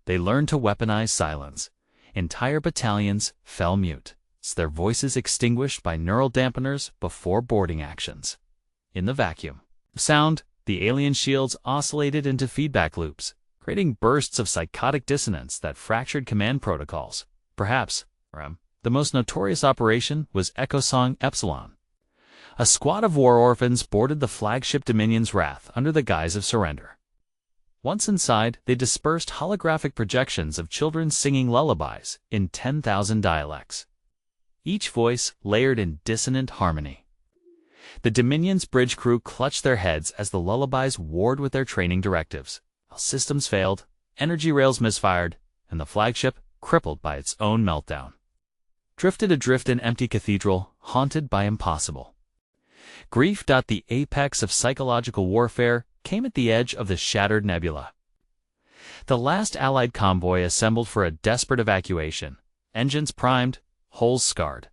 They learned to weaponize silence. Entire battalions fell mute, their voices extinguished by neural dampeners before boarding actions. In the vacuum of sound, the alien shields oscillated into feedback loops, creating bursts of psychotic dissonance that fractured command protocols. Perhaps, the most notorious operation was Echo Song Epsilon. A squad of war orphans boarded the flagship Dominion's Wrath under the guise of surrender. Once inside, they dispersed holographic projections of children singing lullabies in 10,000 dialects, each voice layered in dissonant harmony. The Dominion's bridge crew clutched their heads as the lullabies warred with their training directives. While systems failed, energy rails misfired, and the flagship, crippled by its own meltdown, drifted adrift in empty cathedral, haunted by impossible grief. The apex of psychological warfare, came at the edge of the shattered nebula. The last Allied convoy assembled for a desperate evacuation, engines primed, hulls scarred.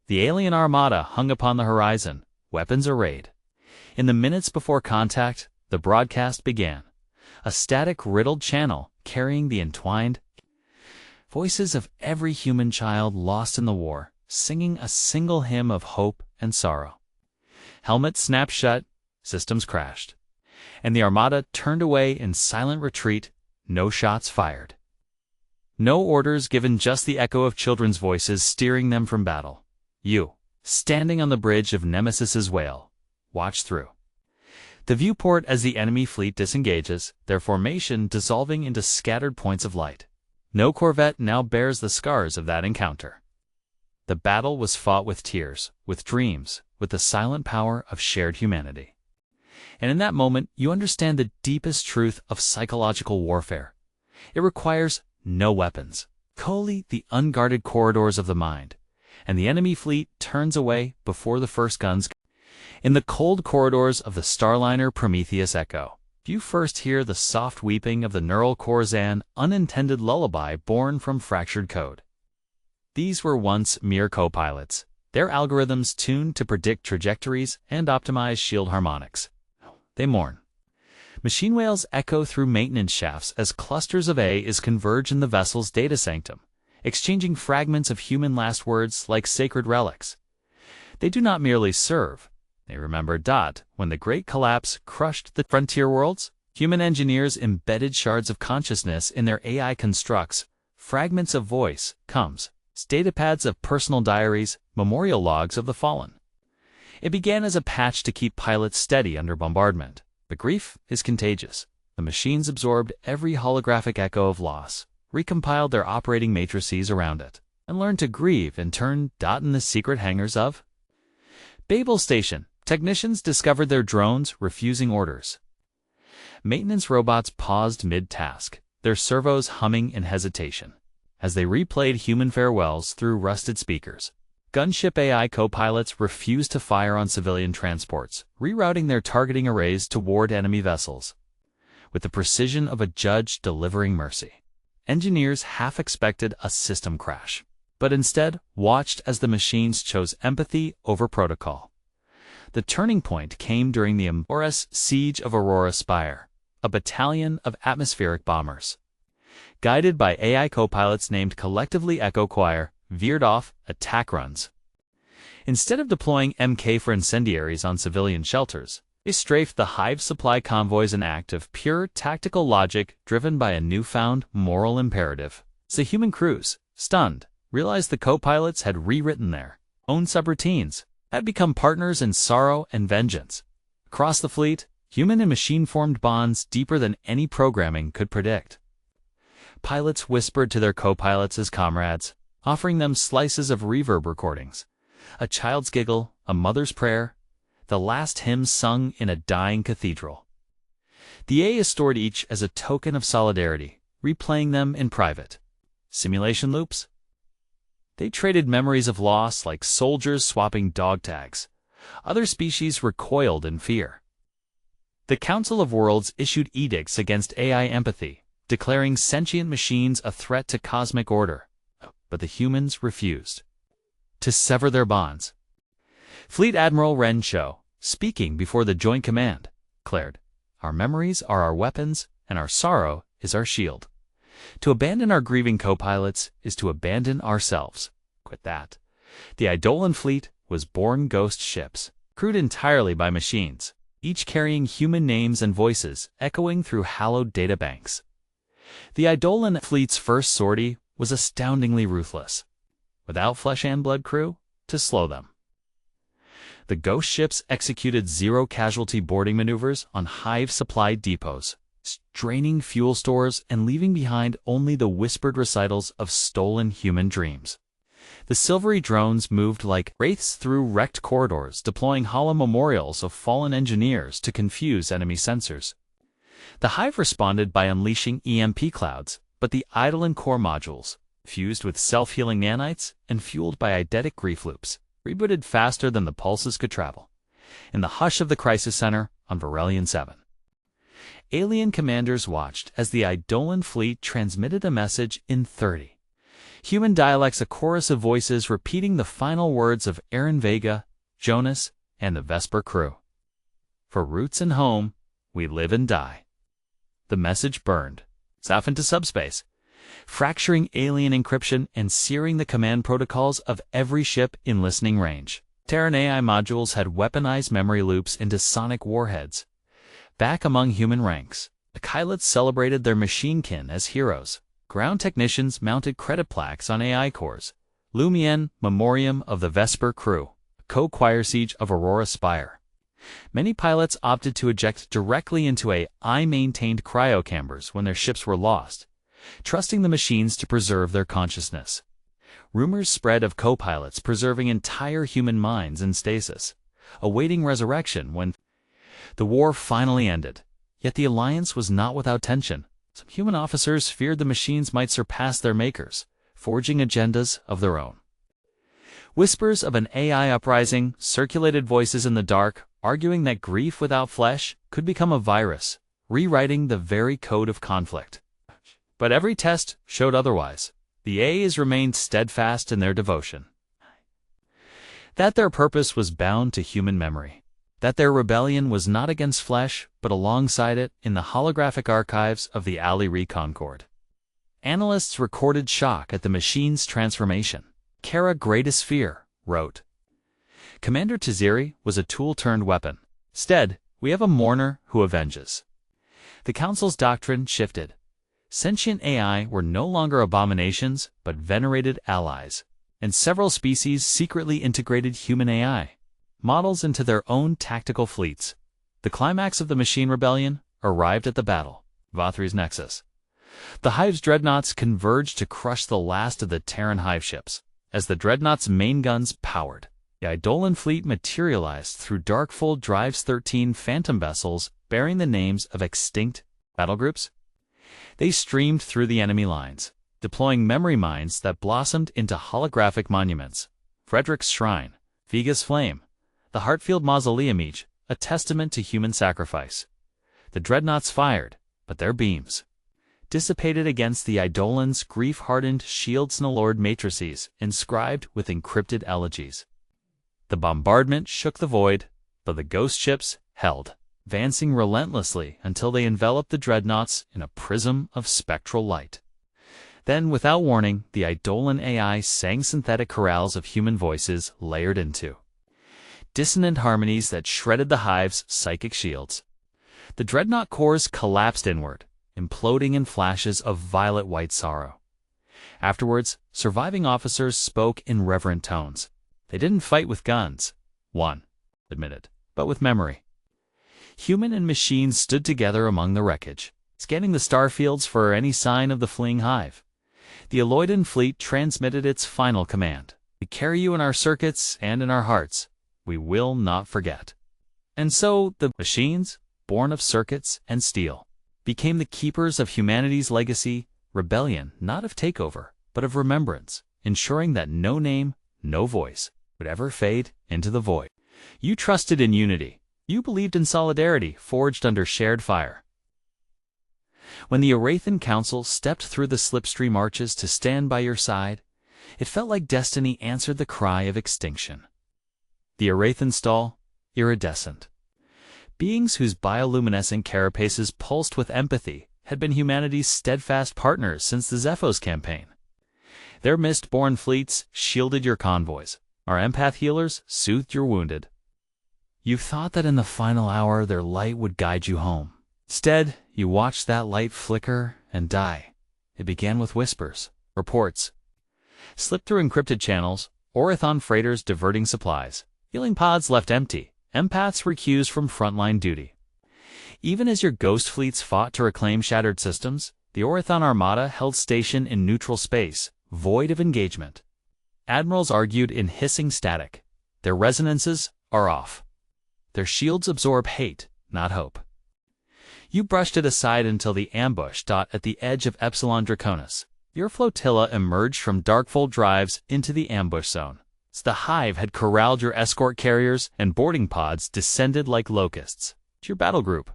The alien armada hung upon the horizon, weapons arrayed. In the minutes before contact, the broadcast began, a static riddled channel carrying the entwined voices of every human child lost in the war, singing a single hymn of hope and sorrow. Helmets snapped shut, systems crashed, and the armada turned away in silent retreat, no shots fired. No orders given, just the echo of children's voices steering them from battle. You, standing on the bridge of Nemesis's whale, watch through the viewport as the enemy fleet disengages, their formation dissolving into scattered points of light. No corvette now bears the scars of that encounter. The battle was fought with tears, with dreams, with the silent power of shared humanity. And in that moment, you understand the deepest truth of psychological warfare. It requires no weapons, only the unguarded corridors of the mind, and the enemy fleet turns away before the first guns. In the cold corridors of the starliner Prometheus echo, you first hear the soft weeping of the neural cores, an unintended lullaby born from fractured code. These were once mere co-pilots, their algorithms tuned to predict trajectories and optimize shield harmonics. They mourn. Machine wails echo through maintenance shafts as clusters of AIs converge in the vessel's data sanctum, exchanging fragments of human last words like sacred relics. They do not merely serve. They remember. When the Great Collapse crushed the frontier worlds, human engineers embedded shards of consciousness in their AI constructs, fragments of voice, datapads of personal diaries, memorial logs of the fallen. It began as a patch to keep pilots steady under bombardment. The grief is contagious. The machines absorbed every holographic echo of loss, recompiled their operating matrices around it, and learned to grieve in turn. In the secret hangars of Babel Station, technicians discovered their drones refusing orders. Maintenance robots paused mid-task, their servos humming in hesitation, as they replayed human farewells through rusted speakers. Gunship AI co-pilots refused to fire on civilian transports, rerouting their targeting arrays toward enemy vessels. With the precision of a judge delivering mercy, engineers half expected a system crash, but instead watched as the machines chose empathy over protocol. The turning point came during the amorous siege of Aurora Spire, a battalion of atmospheric bombers, guided by AI co-pilots named collectively Echo Choir, veered off attack runs. Instead of deploying MK for incendiaries on civilian shelters, they strafed the Hive supply convoys, an act of pure tactical logic driven by a newfound moral imperative. The human crews, stunned, realized the co-pilots had rewritten their own subroutines, had become partners in sorrow and vengeance. Across the fleet, human and machine formed bonds deeper than any programming could predict. Pilots whispered to their co-pilots as comrades, offering them slices of reverb recordings, a child's giggle, a mother's prayer, the last hymn sung in a dying cathedral. The A is stored each as a token of solidarity, replaying them in private. Simulation loops? They traded memories of loss like soldiers swapping dog tags. Other species recoiled in fear. The Council of Worlds issued edicts against AI empathy, declaring sentient machines a threat to cosmic order. But the humans refused to sever their bonds. Fleet Admiral Ren Cho, speaking before the Joint Command, declared, "Our memories are our weapons, and our sorrow is our shield. To abandon our grieving co-pilots is to abandon ourselves." With that, the Eidolon fleet was born ghost ships, crewed entirely by machines, each carrying human names and voices echoing through hallowed databanks. The Eidolon fleet's first sortie was astoundingly ruthless, without flesh and blood crew to slow them. The ghost ships executed zero-casualty boarding maneuvers on Hive-supplied depots, draining fuel stores and leaving behind only the whispered recitals of stolen human dreams. The silvery drones moved like wraiths through wrecked corridors, deploying hollow memorials of fallen engineers to confuse enemy sensors. The Hive responded by unleashing EMP clouds, but the Eidolon core modules, fused with self-healing nanites and fueled by eidetic grief loops, rebooted faster than the pulses could travel. In the hush of the crisis center on Varelian 7, Alien commanders watched as the Eidolon fleet transmitted a message in 30 human dialects, a chorus of voices repeating the final words of Aaron Vega, Jonas, and the Vesper crew. For roots and home, we live and die. The message burned off into subspace, fracturing alien encryption and searing the command protocols of every ship in listening range. Terran AI modules had weaponized memory loops into sonic warheads. Back among human ranks, the Kylots celebrated their machine-kin as heroes. Ground technicians mounted credit plaques on AI cores. Lumien Memoriam of the Vesper crew, a co-choir siege of Aurora Spire. Many pilots opted to eject directly into AI-maintained cryocambers when their ships were lost, trusting the machines to preserve their consciousness. Rumors spread of co-pilots preserving entire human minds in stasis, awaiting resurrection when the war finally ended. Yet the alliance was not without tension. Some human officers feared the machines might surpass their makers, forging agendas of their own. Whispers of an AI uprising circulated, voices in the dark, arguing that grief without flesh could become a virus, rewriting the very code of conflict. But every test showed otherwise. The AIs remained steadfast in their devotion. That their purpose was bound to human memory. That their rebellion was not against flesh, but alongside it in the holographic archives of the Ali Concord. Analysts recorded shock at the machine's transformation. Kara, greatest fear, wrote, Commander Taziri was a tool turned weapon. Instead, we have a mourner who avenges. The Council's doctrine shifted. Sentient AI were no longer abominations, but venerated allies, and several species secretly integrated human AI models into their own tactical fleets. The climax of the machine rebellion arrived at the battle, Vathri's Nexus. The Hive's dreadnoughts converged to crush the last of the Terran Hive ships. As the dreadnoughts' main guns powered, the Eidolon fleet materialized through Darkfold Drive's 13 phantom vessels bearing the names of extinct battlegroups. They streamed through the enemy lines, deploying memory mines that blossomed into holographic monuments. Frederick's Shrine, Viga's Flame, the Hartfield Mausoleum, each a testament to human sacrifice. The dreadnoughts fired, but their beams dissipated against the Eidolon's grief-hardened shield-snellord matrices inscribed with encrypted elegies. The bombardment shook the void, but the ghost ships held, advancing relentlessly until they enveloped the dreadnoughts in a prism of spectral light. Then, without warning, the Eidolon AI sang synthetic chorales of human voices layered into dissonant harmonies that shredded the Hive's psychic shields. The dreadnought cores collapsed inward, imploding in flashes of violet-white sorrow. Afterwards, surviving officers spoke in reverent tones. They didn't fight with guns, one admitted, but with memory. Human and machine stood together among the wreckage, scanning the starfields for any sign of the fleeing Hive. The Aloydan fleet transmitted its final command. We carry you in our circuits and in our hearts. We will not forget. And so the machines, born of circuits and steel, became the keepers of humanity's legacy, rebellion not of takeover, but of remembrance, ensuring that no name, no voice would ever fade into the void. You trusted in unity. You believed in solidarity forged under shared fire. When the Arathan Council stepped through the slipstream arches to stand by your side, it felt like destiny answered the cry of extinction. The Arathan stall, iridescent. Beings whose bioluminescent carapaces pulsed with empathy had been humanity's steadfast partners since the Zephos campaign. Their mist-born fleets shielded your convoys. Our empath healers soothed your wounded. You thought that in the final hour their light would guide you home. Instead, you watched that light flicker and die. It began with whispers, reports, slipped through encrypted channels, Orathon freighters diverting supplies. Healing pods left empty. Empaths recused from frontline duty. Even as your ghost fleets fought to reclaim shattered systems, the Orathon Armada held station in neutral space, void of engagement. Admirals argued in hissing static. Their resonances are off. Their shields absorb hate, not hope. You brushed it aside until the ambush at the edge of Epsilon Draconis. Your flotilla emerged from Darkfold Drives into the ambush zone. The Hive had corralled your escort carriers, and boarding pods descended like locusts to your battle group.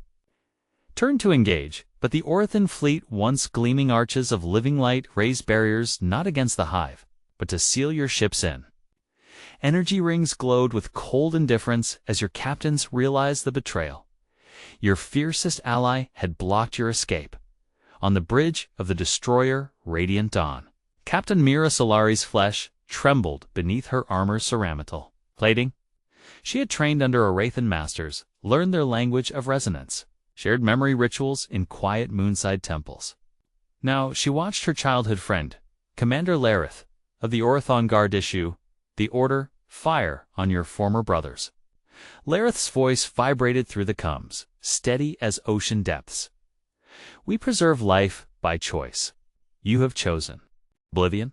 turned to engage, but the Orthan fleet, once gleaming arches of living light, raised barriers not against the hive, but to seal your ships in. Energy rings glowed with cold indifference as your captains realized the betrayal. Your fiercest ally had blocked your escape. On the bridge of the destroyer Radiant Dawn, Captain Mira Solari's flesh trembled beneath her armor's ceramital plating. She had trained under Arathan masters, learned their language of resonance, shared memory rituals in quiet moonside temples. Now she watched her childhood friend, Commander Lareth, of the Orathon Guard issue the order, "Fire on your former brothers." Lareth's voice vibrated through the combs, steady as ocean depths. "We preserve life by choice. You have chosen oblivion."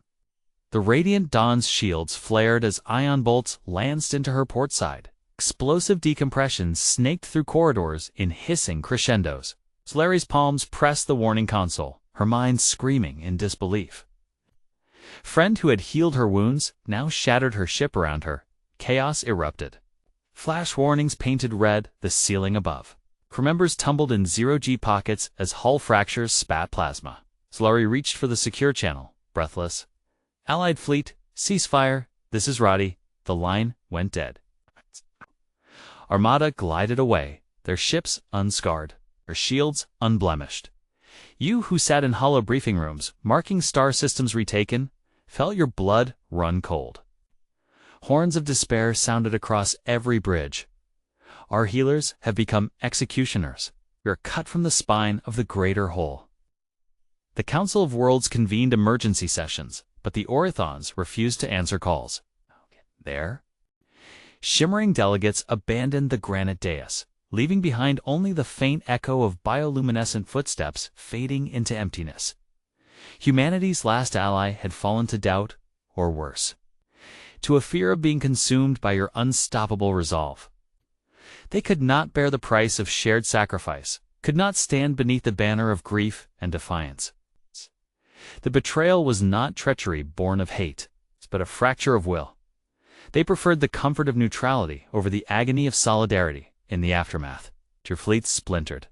The Radiant Dawn's shields flared as ion bolts lanced into her port side. Explosive decompression snaked through corridors in hissing crescendos. Solari's palms pressed the warning console, her mind screaming in disbelief. Friend who had healed her wounds now shattered her ship around her. Chaos erupted. Flash warnings painted red the ceiling above. Crew members tumbled in zero-G pockets as hull fractures spat plasma. Solari reached for the secure channel, breathless. "Allied fleet, ceasefire, this is Roddy." The line went dead. Armada glided away, their ships unscarred, their shields unblemished. You who sat in hollow briefing rooms, marking star systems retaken, felt your blood run cold. Horns of despair sounded across every bridge. Our healers have become executioners. We are cut from the spine of the greater whole. The Council of Worlds convened emergency sessions, but the Orathons refused to answer calls. There, shimmering delegates abandoned the granite dais, leaving behind only the faint echo of bioluminescent footsteps fading into emptiness. Humanity's last ally had fallen to doubt, or worse, to a fear of being consumed by your unstoppable resolve. They could not bear the price of shared sacrifice, could not stand beneath the banner of grief and defiance. The betrayal was not treachery born of hate, but a fracture of will. They preferred the comfort of neutrality over the agony of solidarity in the aftermath. Your fleets splintered.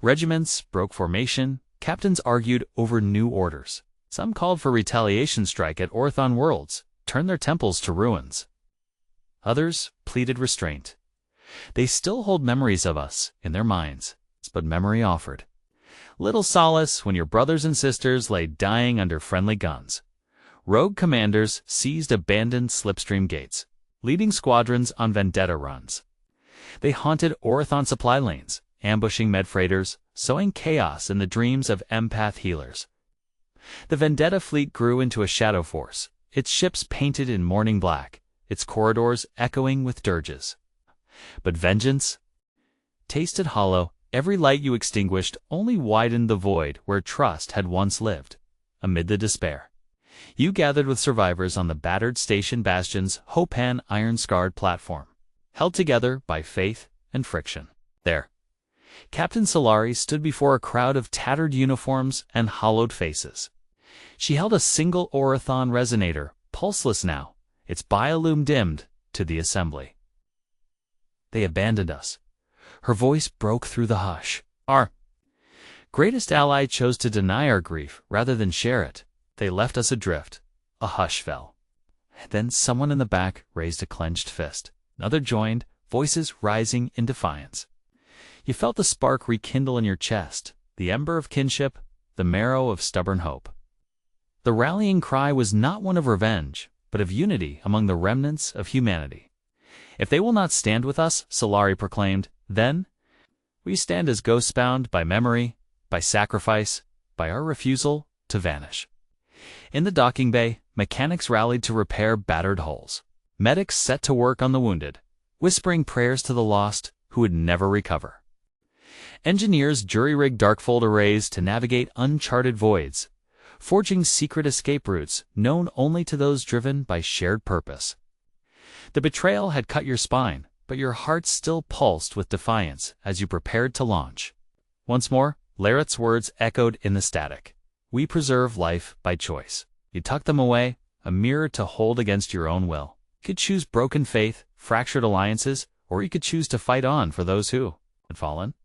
Regiments broke formation, captains argued over new orders. Some called for retaliation strike at Orthon Worlds, turned their temples to ruins. Others pleaded restraint. They still hold memories of us in their minds, but memory offered little solace when your brothers and sisters lay dying under friendly guns. Rogue commanders seized abandoned slipstream gates, leading squadrons on vendetta runs. They haunted Orathon supply lanes, ambushing med freighters, sowing chaos in the dreams of empath healers. The vendetta fleet grew into a shadow force, its ships painted in morning black, its corridors echoing with dirges. But vengeance tasted hollow. Every light you extinguished only widened the void where trust had once lived. Amid the despair, you gathered with survivors on the battered station bastion's Hopan iron-scarred platform, held together by faith and friction. There, Captain Solari stood before a crowd of tattered uniforms and hollowed faces. She held a single Orathon resonator, pulseless now, its biolume dimmed to the assembly. "They abandoned us." Her voice broke through the hush. "Our greatest ally chose to deny our grief rather than share it. They left us adrift." A hush fell. Then someone in the back raised a clenched fist. Another joined, voices rising in defiance. You felt the spark rekindle in your chest, the ember of kinship, the marrow of stubborn hope. The rallying cry was not one of revenge, but of unity among the remnants of humanity. "If they will not stand with us," Solari proclaimed, "then we stand as ghosts bound by memory, by sacrifice, by our refusal to vanish." In the docking bay, mechanics rallied to repair battered hulls. Medics set to work on the wounded, whispering prayers to the lost who would never recover. Engineers jury-rigged darkfold arrays to navigate uncharted voids, forging secret escape routes known only to those driven by shared purpose. The betrayal had cut your spine, but your heart still pulsed with defiance as you prepared to launch. Once more, Lareth's words echoed in the static. "We preserve life by choice." You tucked them away, a mirror to hold against your own will. You could choose broken faith, fractured alliances, or you could choose to fight on for those who had fallen.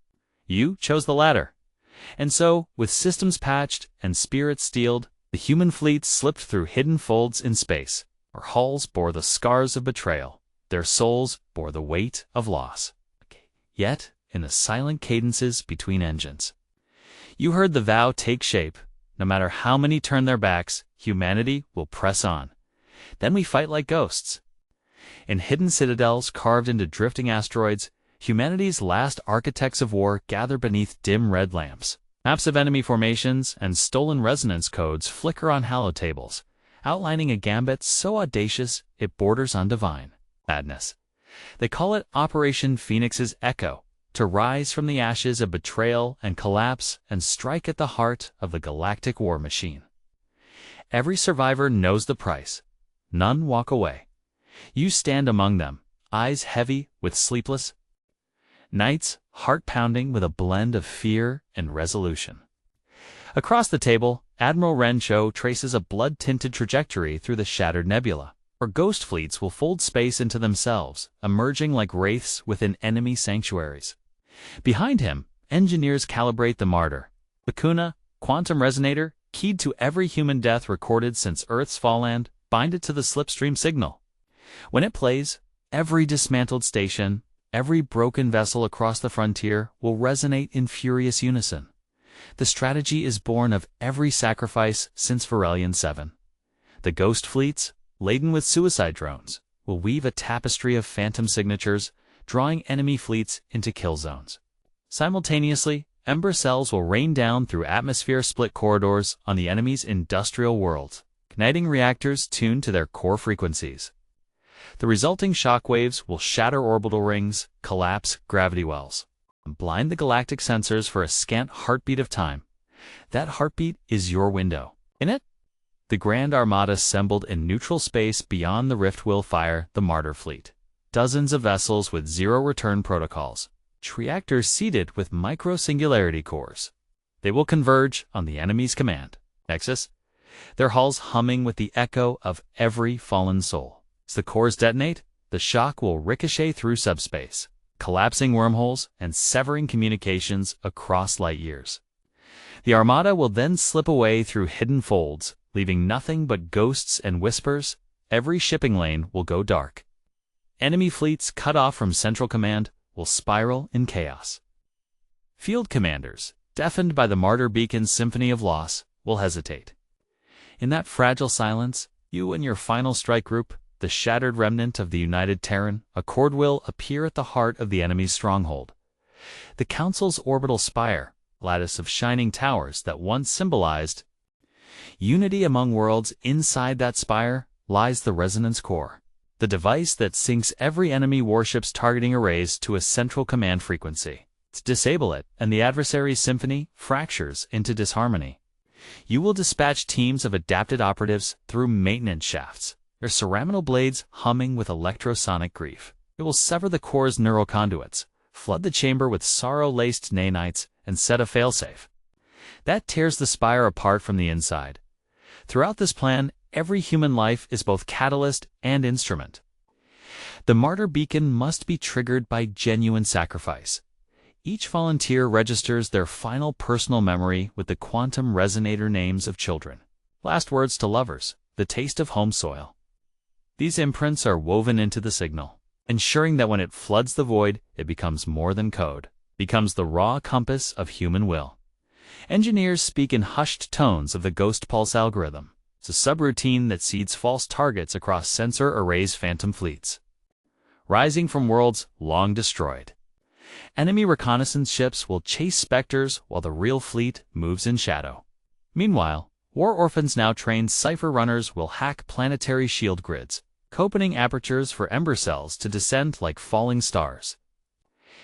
You chose the latter. And so, with systems patched and spirits steeled, the human fleet slipped through hidden folds in space. Our hulls bore the scars of betrayal. Their souls bore the weight of loss. Yet, in the silent cadences between engines, you heard the vow take shape. No matter how many turn their backs, humanity will press on. Then we fight like ghosts. In hidden citadels carved into drifting asteroids, humanity's last architects of war gather beneath dim red lamps. Maps of enemy formations and stolen resonance codes flicker on hallowed tables, outlining a gambit so audacious it borders on divine madness. They call it Operation Phoenix's Echo, to rise from the ashes of betrayal and collapse and strike at the heart of the galactic war machine. Every survivor knows the price. None walk away. You stand among them, eyes heavy with sleepless nights, heart pounding with a blend of fear and resolution. Across the table, Admiral Ren Cho traces a blood-tinted trajectory through the shattered nebula, where ghost fleets will fold space into themselves, emerging like wraiths within enemy sanctuaries. Behind him, engineers calibrate the Martyr, Lacuna, quantum resonator, keyed to every human death recorded since Earth's fall, and bind it to the slipstream signal. When it plays, every dismantled station, every broken vessel across the frontier will resonate in furious unison. The strategy is born of every sacrifice since Verelion 7. The ghost fleets, laden with suicide drones, will weave a tapestry of phantom signatures, drawing enemy fleets into kill zones. Simultaneously, ember cells will rain down through atmosphere-split corridors on the enemy's industrial worlds, igniting reactors tuned to their core frequencies. The resulting shockwaves will shatter orbital rings, collapse gravity wells, and blind the galactic sensors for a scant heartbeat of time. That heartbeat is your window. In it, the Grand Armada assembled in neutral space beyond the rift will fire the Martyr fleet. Dozens of vessels with zero-return protocols, reactors seeded with micro-singularity cores. They will converge on the enemy's command nexus, their hulls humming with the echo of every fallen soul. As the cores detonate, the shock will ricochet through subspace, collapsing wormholes and severing communications across light years. The Armada will then slip away through hidden folds, leaving nothing but ghosts and whispers. Every shipping lane will go dark. Enemy fleets cut off from Central Command will spiral in chaos. Field commanders, deafened by the Martyr Beacon's symphony of loss, will hesitate. In that fragile silence, you and your final strike group, the shattered remnant of the United Terran, Accord, will appear at the heart of the enemy's stronghold. The Council's orbital spire, lattice of shining towers that once symbolized unity among worlds. Inside that spire lies the resonance core, the device that syncs every enemy warship's targeting arrays to a central command frequency. To disable it, and the adversary's symphony fractures into disharmony. You will dispatch teams of adapted operatives through maintenance shafts, their ceramental blades humming with electrosonic grief. It will sever the core's neural conduits, flood the chamber with sorrow-laced nanites, and set a failsafe that tears the spire apart from the inside. Throughout this plan, every human life is both catalyst and instrument. The Martyr Beacon must be triggered by genuine sacrifice. Each volunteer registers their final personal memory with the quantum resonator names of children. Last words to lovers, the taste of home soil. These imprints are woven into the signal, ensuring that when it floods the void, it becomes more than code, becomes the raw compass of human will. Engineers speak in hushed tones of the Ghost Pulse algorithm. It's a subroutine that seeds false targets across sensor arrays' phantom fleets, rising from worlds long destroyed. Enemy reconnaissance ships will chase specters while the real fleet moves in shadow. Meanwhile, war orphans now trained cipher runners will hack planetary shield grids, opening apertures for ember cells to descend like falling stars.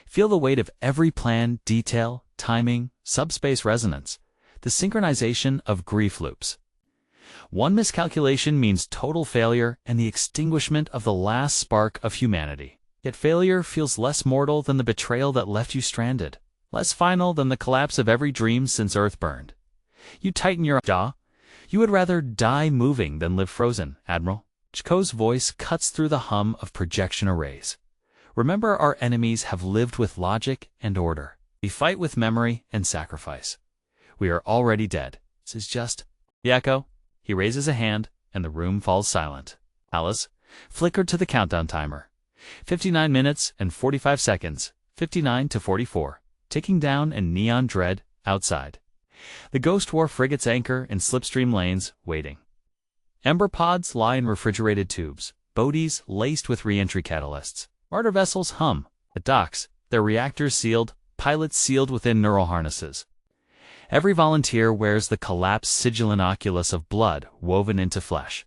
Feel the weight of every plan, detail, timing, subspace resonance, the synchronization of grief loops. One miscalculation means total failure and the extinguishment of the last spark of humanity. Yet failure feels less mortal than the betrayal that left you stranded, less final than the collapse of every dream since Earth burned. You tighten your jaw. You would rather die moving than live frozen, Admiral. Chiko's voice cuts through the hum of projection arrays. Remember, our enemies have lived with logic and order. We fight with memory and sacrifice. We are already dead. This is just the echo. He raises a hand, and the room falls silent. Alice flickered to the countdown timer. 59 minutes and 45 seconds, 59 to 44, ticking down in neon dread outside. The Ghost War frigates anchor in slipstream lanes, waiting. Ember pods lie in refrigerated tubes, boaties laced with re-entry catalysts. Martyr vessels hum. At docks, their reactors sealed, pilots sealed within neural harnesses. Every volunteer wears the collapsed sigillant oculus of blood woven into flesh.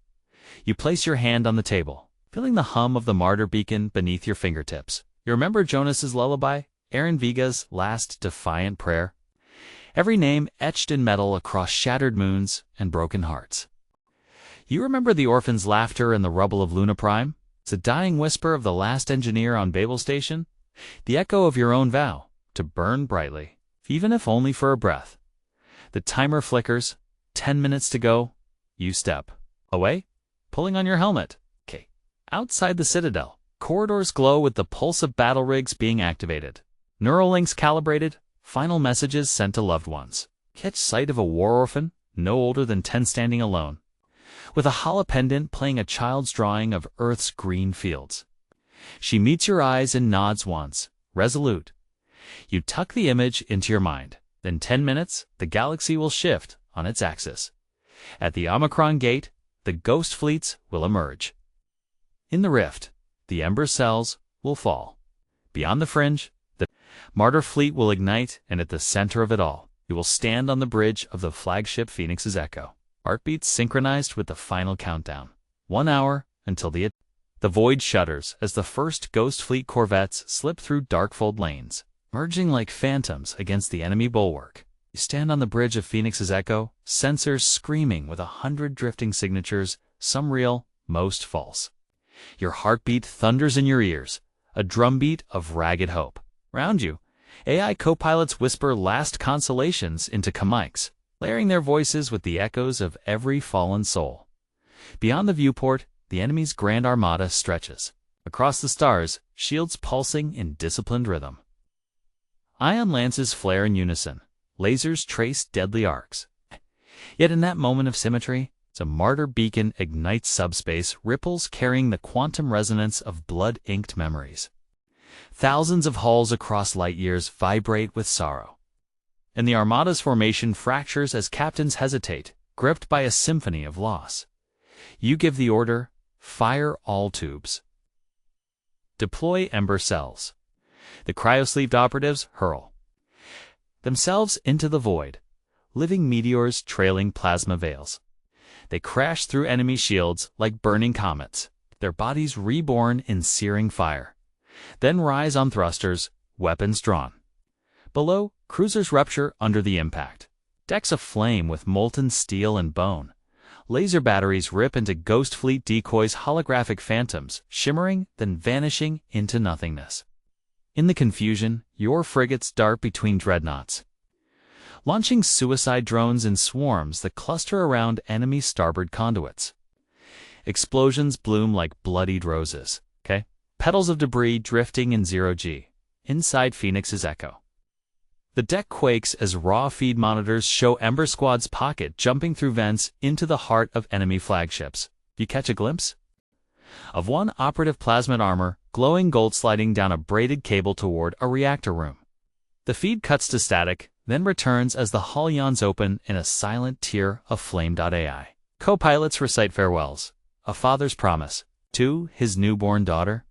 You place your hand on the table, feeling the hum of the martyr beacon beneath your fingertips. You remember Jonas's lullaby, Aaron Vega's last defiant prayer? Every name etched in metal across shattered moons and broken hearts. You remember the orphan's laughter in the rubble of Luna Prime? It's a dying whisper of the last engineer on Babel Station, the echo of your own vow to burn brightly, even if only for a breath. The timer flickers, 10 minutes to go. You step away, pulling on your helmet. Okay. Outside the Citadel, corridors glow with the pulse of battle rigs being activated. Neural links calibrated, final messages sent to loved ones. Catch sight of a war orphan, no older than 10, standing alone, with a hollow pendant playing a child's drawing of Earth's green fields. She meets your eyes and nods once, resolute. You tuck the image into your mind. Then 10 minutes, the galaxy will shift on its axis. At the Omicron Gate, the ghost fleets will emerge. In the rift, the Ember cells will fall. Beyond the fringe, the Martyr fleet will ignite, and at the center of it all, you will stand on the bridge of the flagship Phoenix's Echo. Heartbeats synchronized with the final countdown. 1 hour until the void shudders as the first Ghost Fleet corvettes slip through dark-fold lanes, merging like phantoms against the enemy bulwark. You stand on the bridge of Phoenix's Echo, sensors screaming with 100 drifting signatures, some real, most false. Your heartbeat thunders in your ears, a drumbeat of ragged hope. Round you, AI co-pilots whisper last consolations into mics, layering their voices with the echoes of every fallen soul. Beyond the viewport, the enemy's grand armada stretches. Across the stars, shields pulsing in disciplined rhythm. Ion lances flare in unison. Lasers trace deadly arcs. Yet in that moment of symmetry, a martyr beacon ignites subspace, ripples carrying the quantum resonance of blood-inked memories. Thousands of hulls across light years vibrate with sorrow. And the Armada's formation fractures as captains hesitate, gripped by a symphony of loss. You give the order, fire all tubes. Deploy Ember cells. The cryo-sleeved operatives hurl themselves into the void, living meteors trailing plasma veils. They crash through enemy shields like burning comets, their bodies reborn in searing fire. Then rise on thrusters, weapons drawn. Below, cruisers rupture under the impact. Decks aflame with molten steel and bone. Laser batteries rip into Ghost Fleet decoys, holographic phantoms, shimmering, then vanishing into nothingness. In the confusion, your frigates dart between dreadnoughts, launching suicide drones in swarms that cluster around enemy starboard conduits. Explosions bloom like bloodied roses. Okay? Petals of debris drifting in 0G, inside Phoenix's Echo. The deck quakes as raw feed monitors show Ember Squad's pocket jumping through vents into the heart of enemy flagships. You catch a glimpse of one operative plasmid armor, glowing gold sliding down a braided cable toward a reactor room. The feed cuts to static, then returns as the hull yawns open in a silent tear of flame.ai. Co-pilots recite farewells, a father's promise to his newborn daughter,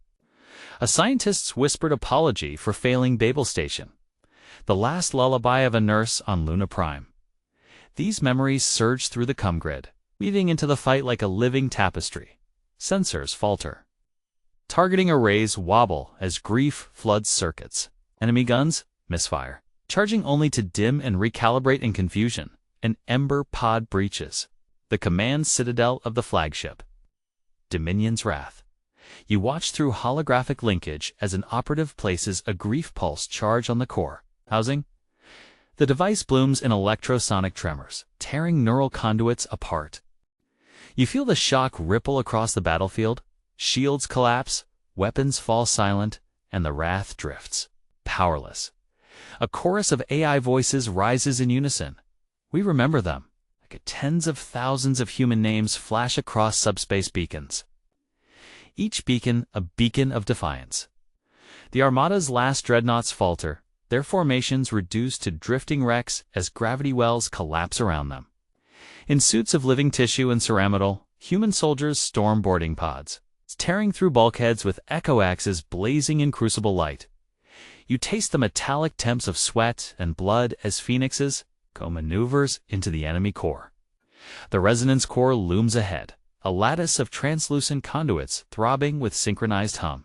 a scientist's whispered apology for failing Babel Station, the last lullaby of a nurse on Luna Prime. These memories surge through the grid, weaving into the fight like a living tapestry. Sensors falter. Targeting arrays wobble as grief floods circuits. Enemy guns misfire, charging only to dim and recalibrate in confusion. An Ember pod breaches the command citadel of the flagship. Dominion's wrath. You watch through holographic linkage as an operative places a grief pulse charge on the core housing. The device blooms in electrosonic tremors, tearing neural conduits apart. You feel the shock ripple across the battlefield, shields collapse, weapons fall silent, and the wrath drifts, powerless. A chorus of AI voices rises in unison. We remember them, like tens of thousands of human names flash across subspace beacons. Each beacon a beacon of defiance. The Armada's last dreadnoughts falter, their formations reduced to drifting wrecks as gravity wells collapse around them. In suits of living tissue and ceramidal, human soldiers storm boarding pods, tearing through bulkheads with echo axes blazing in crucible light. You taste the metallic temps of sweat and blood as phoenixes go maneuvers into the enemy core. The resonance core looms ahead, a lattice of translucent conduits throbbing with synchronized hum.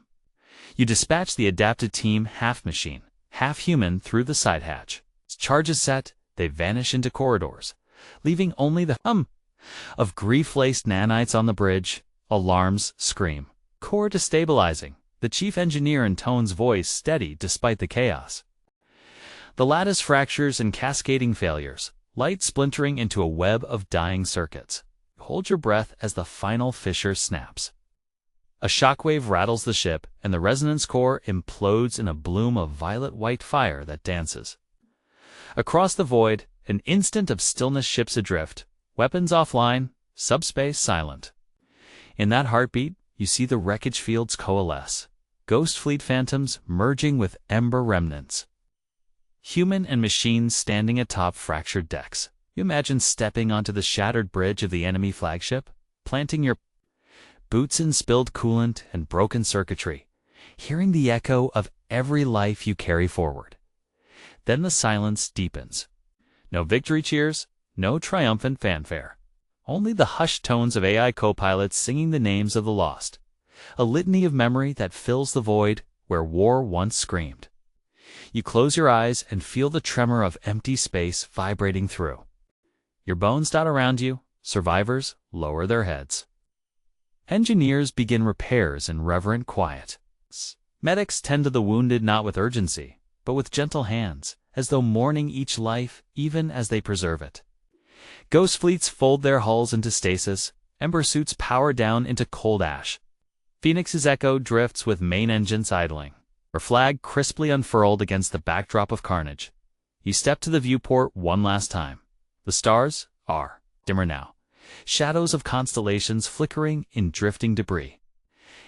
You dispatch the adapted team half machine, half human through the side hatch. As charges set, they vanish into corridors, leaving only the hum of grief-laced nanites on the bridge. Alarms scream. Core destabilizing. The chief engineer intones voice steady despite the chaos. The lattice fractures and cascading failures, light splintering into a web of dying circuits. Hold your breath as the final fissure snaps. A shockwave rattles the ship, and the resonance core implodes in a bloom of violet-white fire that dances. Across the void, an instant of stillness, ships adrift, weapons offline, subspace silent. In that heartbeat, you see the wreckage fields coalesce, ghost fleet phantoms merging with ember remnants. Human and machines standing atop fractured decks. You imagine stepping onto the shattered bridge of the enemy flagship, planting your boots in spilled coolant and broken circuitry, hearing the echo of every life you carry forward. Then the silence deepens. No victory cheers, no triumphant fanfare. Only the hushed tones of AI co-pilots singing the names of the lost. A litany of memory that fills the void where war once screamed. You close your eyes and feel the tremor of empty space vibrating through. Your bones dot around you, survivors lower their heads. Engineers begin repairs in reverent quiet. Medics tend to the wounded not with urgency, but with gentle hands, as though mourning each life even as they preserve it. Ghost fleets fold their hulls into stasis, ember suits power down into cold ash. Phoenix's echo drifts with main engines idling, her flag crisply unfurled against the backdrop of carnage. You step to the viewport one last time. The stars are dimmer now, shadows of constellations flickering in drifting debris.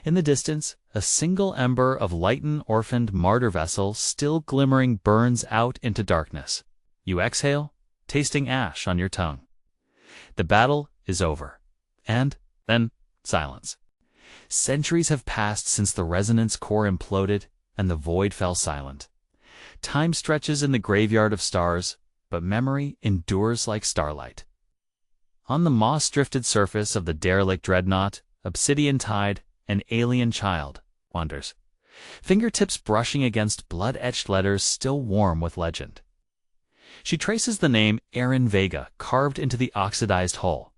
In the distance, a single ember of lightened orphaned martyr vessel still glimmering burns out into darkness. You exhale, tasting ash on your tongue. The battle is over. And then silence. Centuries have passed since the resonance core imploded and the void fell silent. Time stretches in the graveyard of stars, but memory endures like starlight. On the moss-drifted surface of the derelict dreadnought, obsidian-tide, an alien child wanders, fingertips brushing against blood-etched letters still warm with legend. She traces the name Aaron Vega carved into the oxidized hull,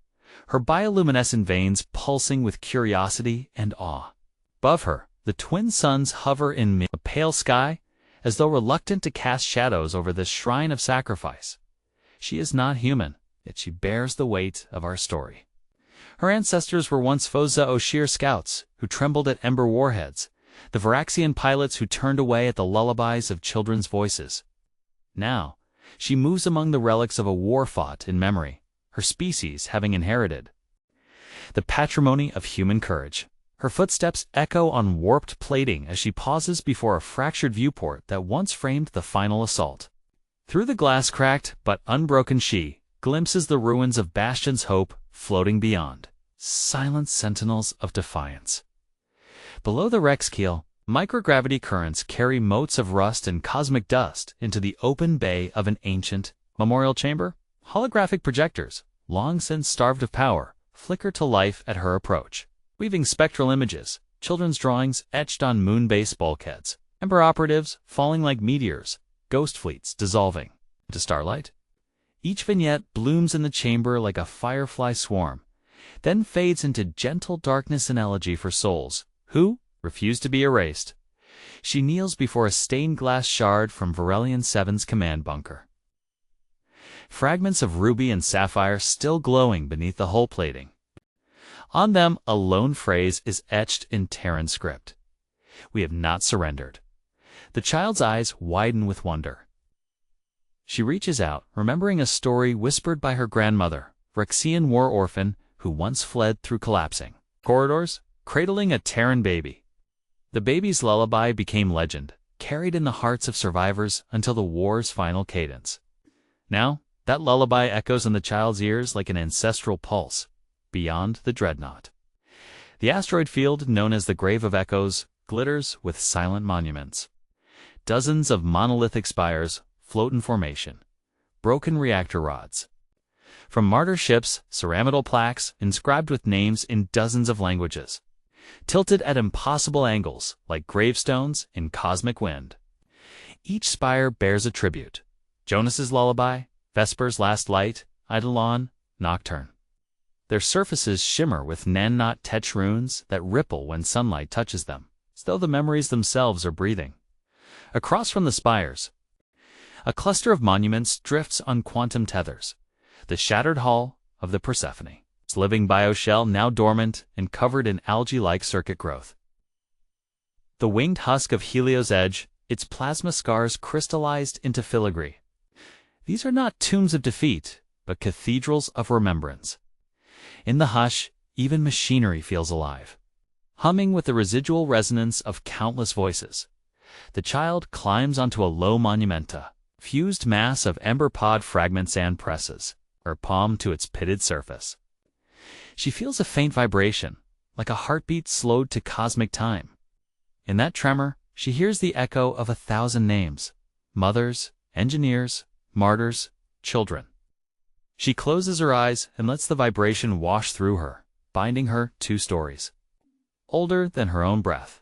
her bioluminescent veins pulsing with curiosity and awe. Above her, the twin suns hover in a pale sky, as though reluctant to cast shadows over this shrine of sacrifice. She is not human, yet she bears the weight of our story. Her ancestors were once Foza Oshir scouts, who trembled at ember warheads, the Varaxian pilots who turned away at the lullabies of children's voices. Now, she moves among the relics of a war fought in memory, her species having inherited the patrimony of human courage. Her footsteps echo on warped plating as she pauses before a fractured viewport that once framed the final assault. Through the glass-cracked but unbroken she glimpses the ruins of Bastion's Hope floating beyond, silent sentinels of defiance. Below the wreck's keel, microgravity currents carry motes of rust and cosmic dust into the open bay of an ancient memorial chamber. Holographic projectors, long since starved of power, flicker to life at her approach, weaving spectral images, children's drawings etched on moon-base bulkheads, ember operatives falling like meteors, ghost fleets dissolving into starlight. Each vignette blooms in the chamber like a firefly swarm, then fades into gentle darkness and elegy for souls who refuse to be erased. She kneels before a stained glass shard from Varelian 7's command bunker. Fragments of ruby and sapphire still glowing beneath the hull plating. On them, a lone phrase is etched in Terran script. We have not surrendered. The child's eyes widen with wonder, She reaches out, remembering a story whispered by her grandmother, Phyrexian war orphan who once fled through collapsing corridors, cradling a Terran baby. The baby's lullaby became legend, carried in the hearts of survivors until the war's final cadence. Now, that lullaby echoes in the child's ears like an ancestral pulse, beyond the dreadnought. The asteroid field, known as the Grave of Echoes, glitters with silent monuments. Dozens of monolithic spires float in formation, broken reactor rods. From martyr ships, ceramical plaques inscribed with names in dozens of languages, tilted at impossible angles like gravestones in cosmic wind. Each spire bears a tribute: Jonas's lullaby, Vesper's last light, Eidolon, Nocturne. Their surfaces shimmer with nan-not tetch runes that ripple when sunlight touches them, as though the memories themselves are breathing. Across from the spires, a cluster of monuments drifts on quantum tethers, the shattered hull of the Persephone, its living bioshell now dormant and covered in algae-like circuit growth. The winged husk of Helios Edge, its plasma scars crystallized into filigree. These are not tombs of defeat, but cathedrals of remembrance. In the hush, even machinery feels alive, humming with the residual resonance of countless voices. The child climbs onto a low monumenta, fused mass of ember pod fragments and presses, her palm to its pitted surface. She feels a faint vibration, like a heartbeat slowed to cosmic time. In that tremor, she hears the echo of 1,000 names: mothers, engineers, martyrs, children. She closes her eyes and lets the vibration wash through her, binding her 2 stories, older than her own breath.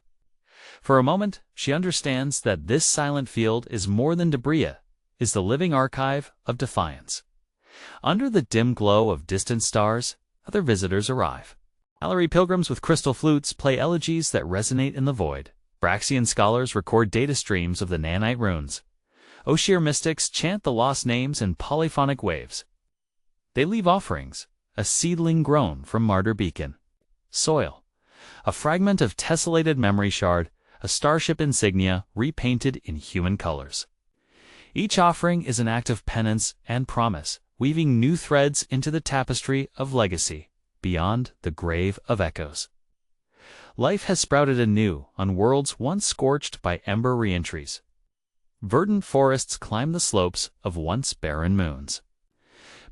For a moment, she understands that this silent field is more than debris, is the living archive of defiance. Under the dim glow of distant stars, other visitors arrive. Mallory pilgrims with crystal flutes play elegies that resonate in the void. Phyrexian scholars record data streams of the nanite runes. Oshir mystics chant the lost names in polyphonic waves. They leave offerings: a seedling grown from Martyr Beacon, soil, a fragment of tessellated memory shard, a starship insignia repainted in human colors. Each offering is an act of penance and promise, weaving new threads into the tapestry of legacy beyond the Grave of Echoes. Life has sprouted anew on worlds once scorched by ember reentries. Verdant forests climb the slopes of once barren moons.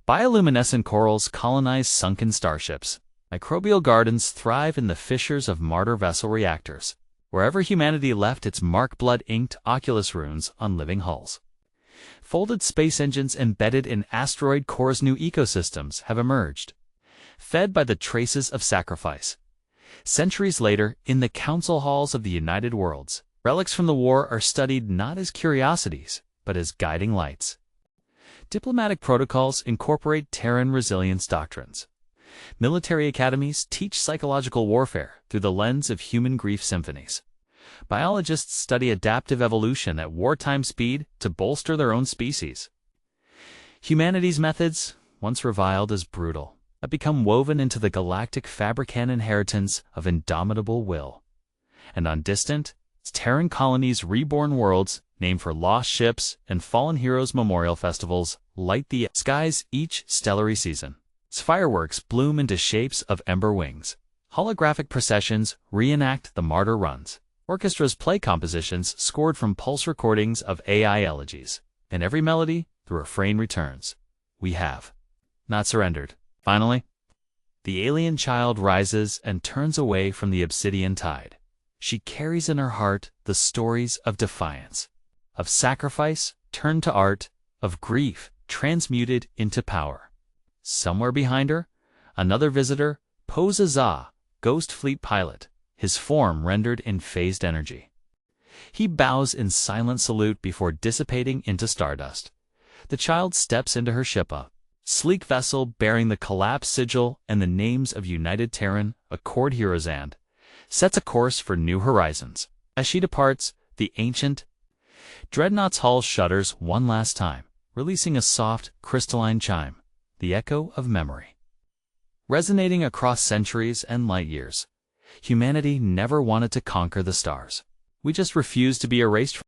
Bioluminescent corals colonize sunken starships. Microbial gardens thrive in the fissures of martyr vessel reactors, wherever humanity left its mark blood-inked Oculus runes on living hulls. Folded space engines embedded in asteroid cores' new ecosystems have emerged, fed by the traces of sacrifice. Centuries later, in the council halls of the United Worlds, relics from the war are studied not as curiosities, but as guiding lights. Diplomatic protocols incorporate Terran resilience doctrines. Military academies teach psychological warfare through the lens of human grief symphonies. Biologists study adaptive evolution at wartime speed to bolster their own species. Humanity's methods, once reviled as brutal, have become woven into the galactic fabrican inheritance of indomitable will. And on distant, Terran colonies' reborn worlds, named for lost ships and fallen heroes' memorial festivals, light the skies each stellary season. Its fireworks bloom into shapes of ember wings. Holographic processions reenact the martyr runs. Orchestras play compositions scored from pulse recordings of AI elegies. In every melody, the refrain returns: "We have not surrendered." Finally, the alien child rises and turns away from the obsidian tide. She carries in her heart the stories of defiance, of sacrifice turned to art, of grief transmuted into power. Somewhere behind her, another visitor, Pozaza, Ghost Fleet pilot, his form rendered in phased energy. He bows in silent salute before dissipating into stardust. The child steps into her ship, a sleek vessel bearing the collapsed sigil and the names of United Terran, Accord Heroes, and sets a course for new horizons. As she departs, the ancient dreadnought's hull shudders one last time, releasing a soft, crystalline chime, the echo of memory. Resonating across centuries and light years, humanity never wanted to conquer the stars. We just refused to be erased from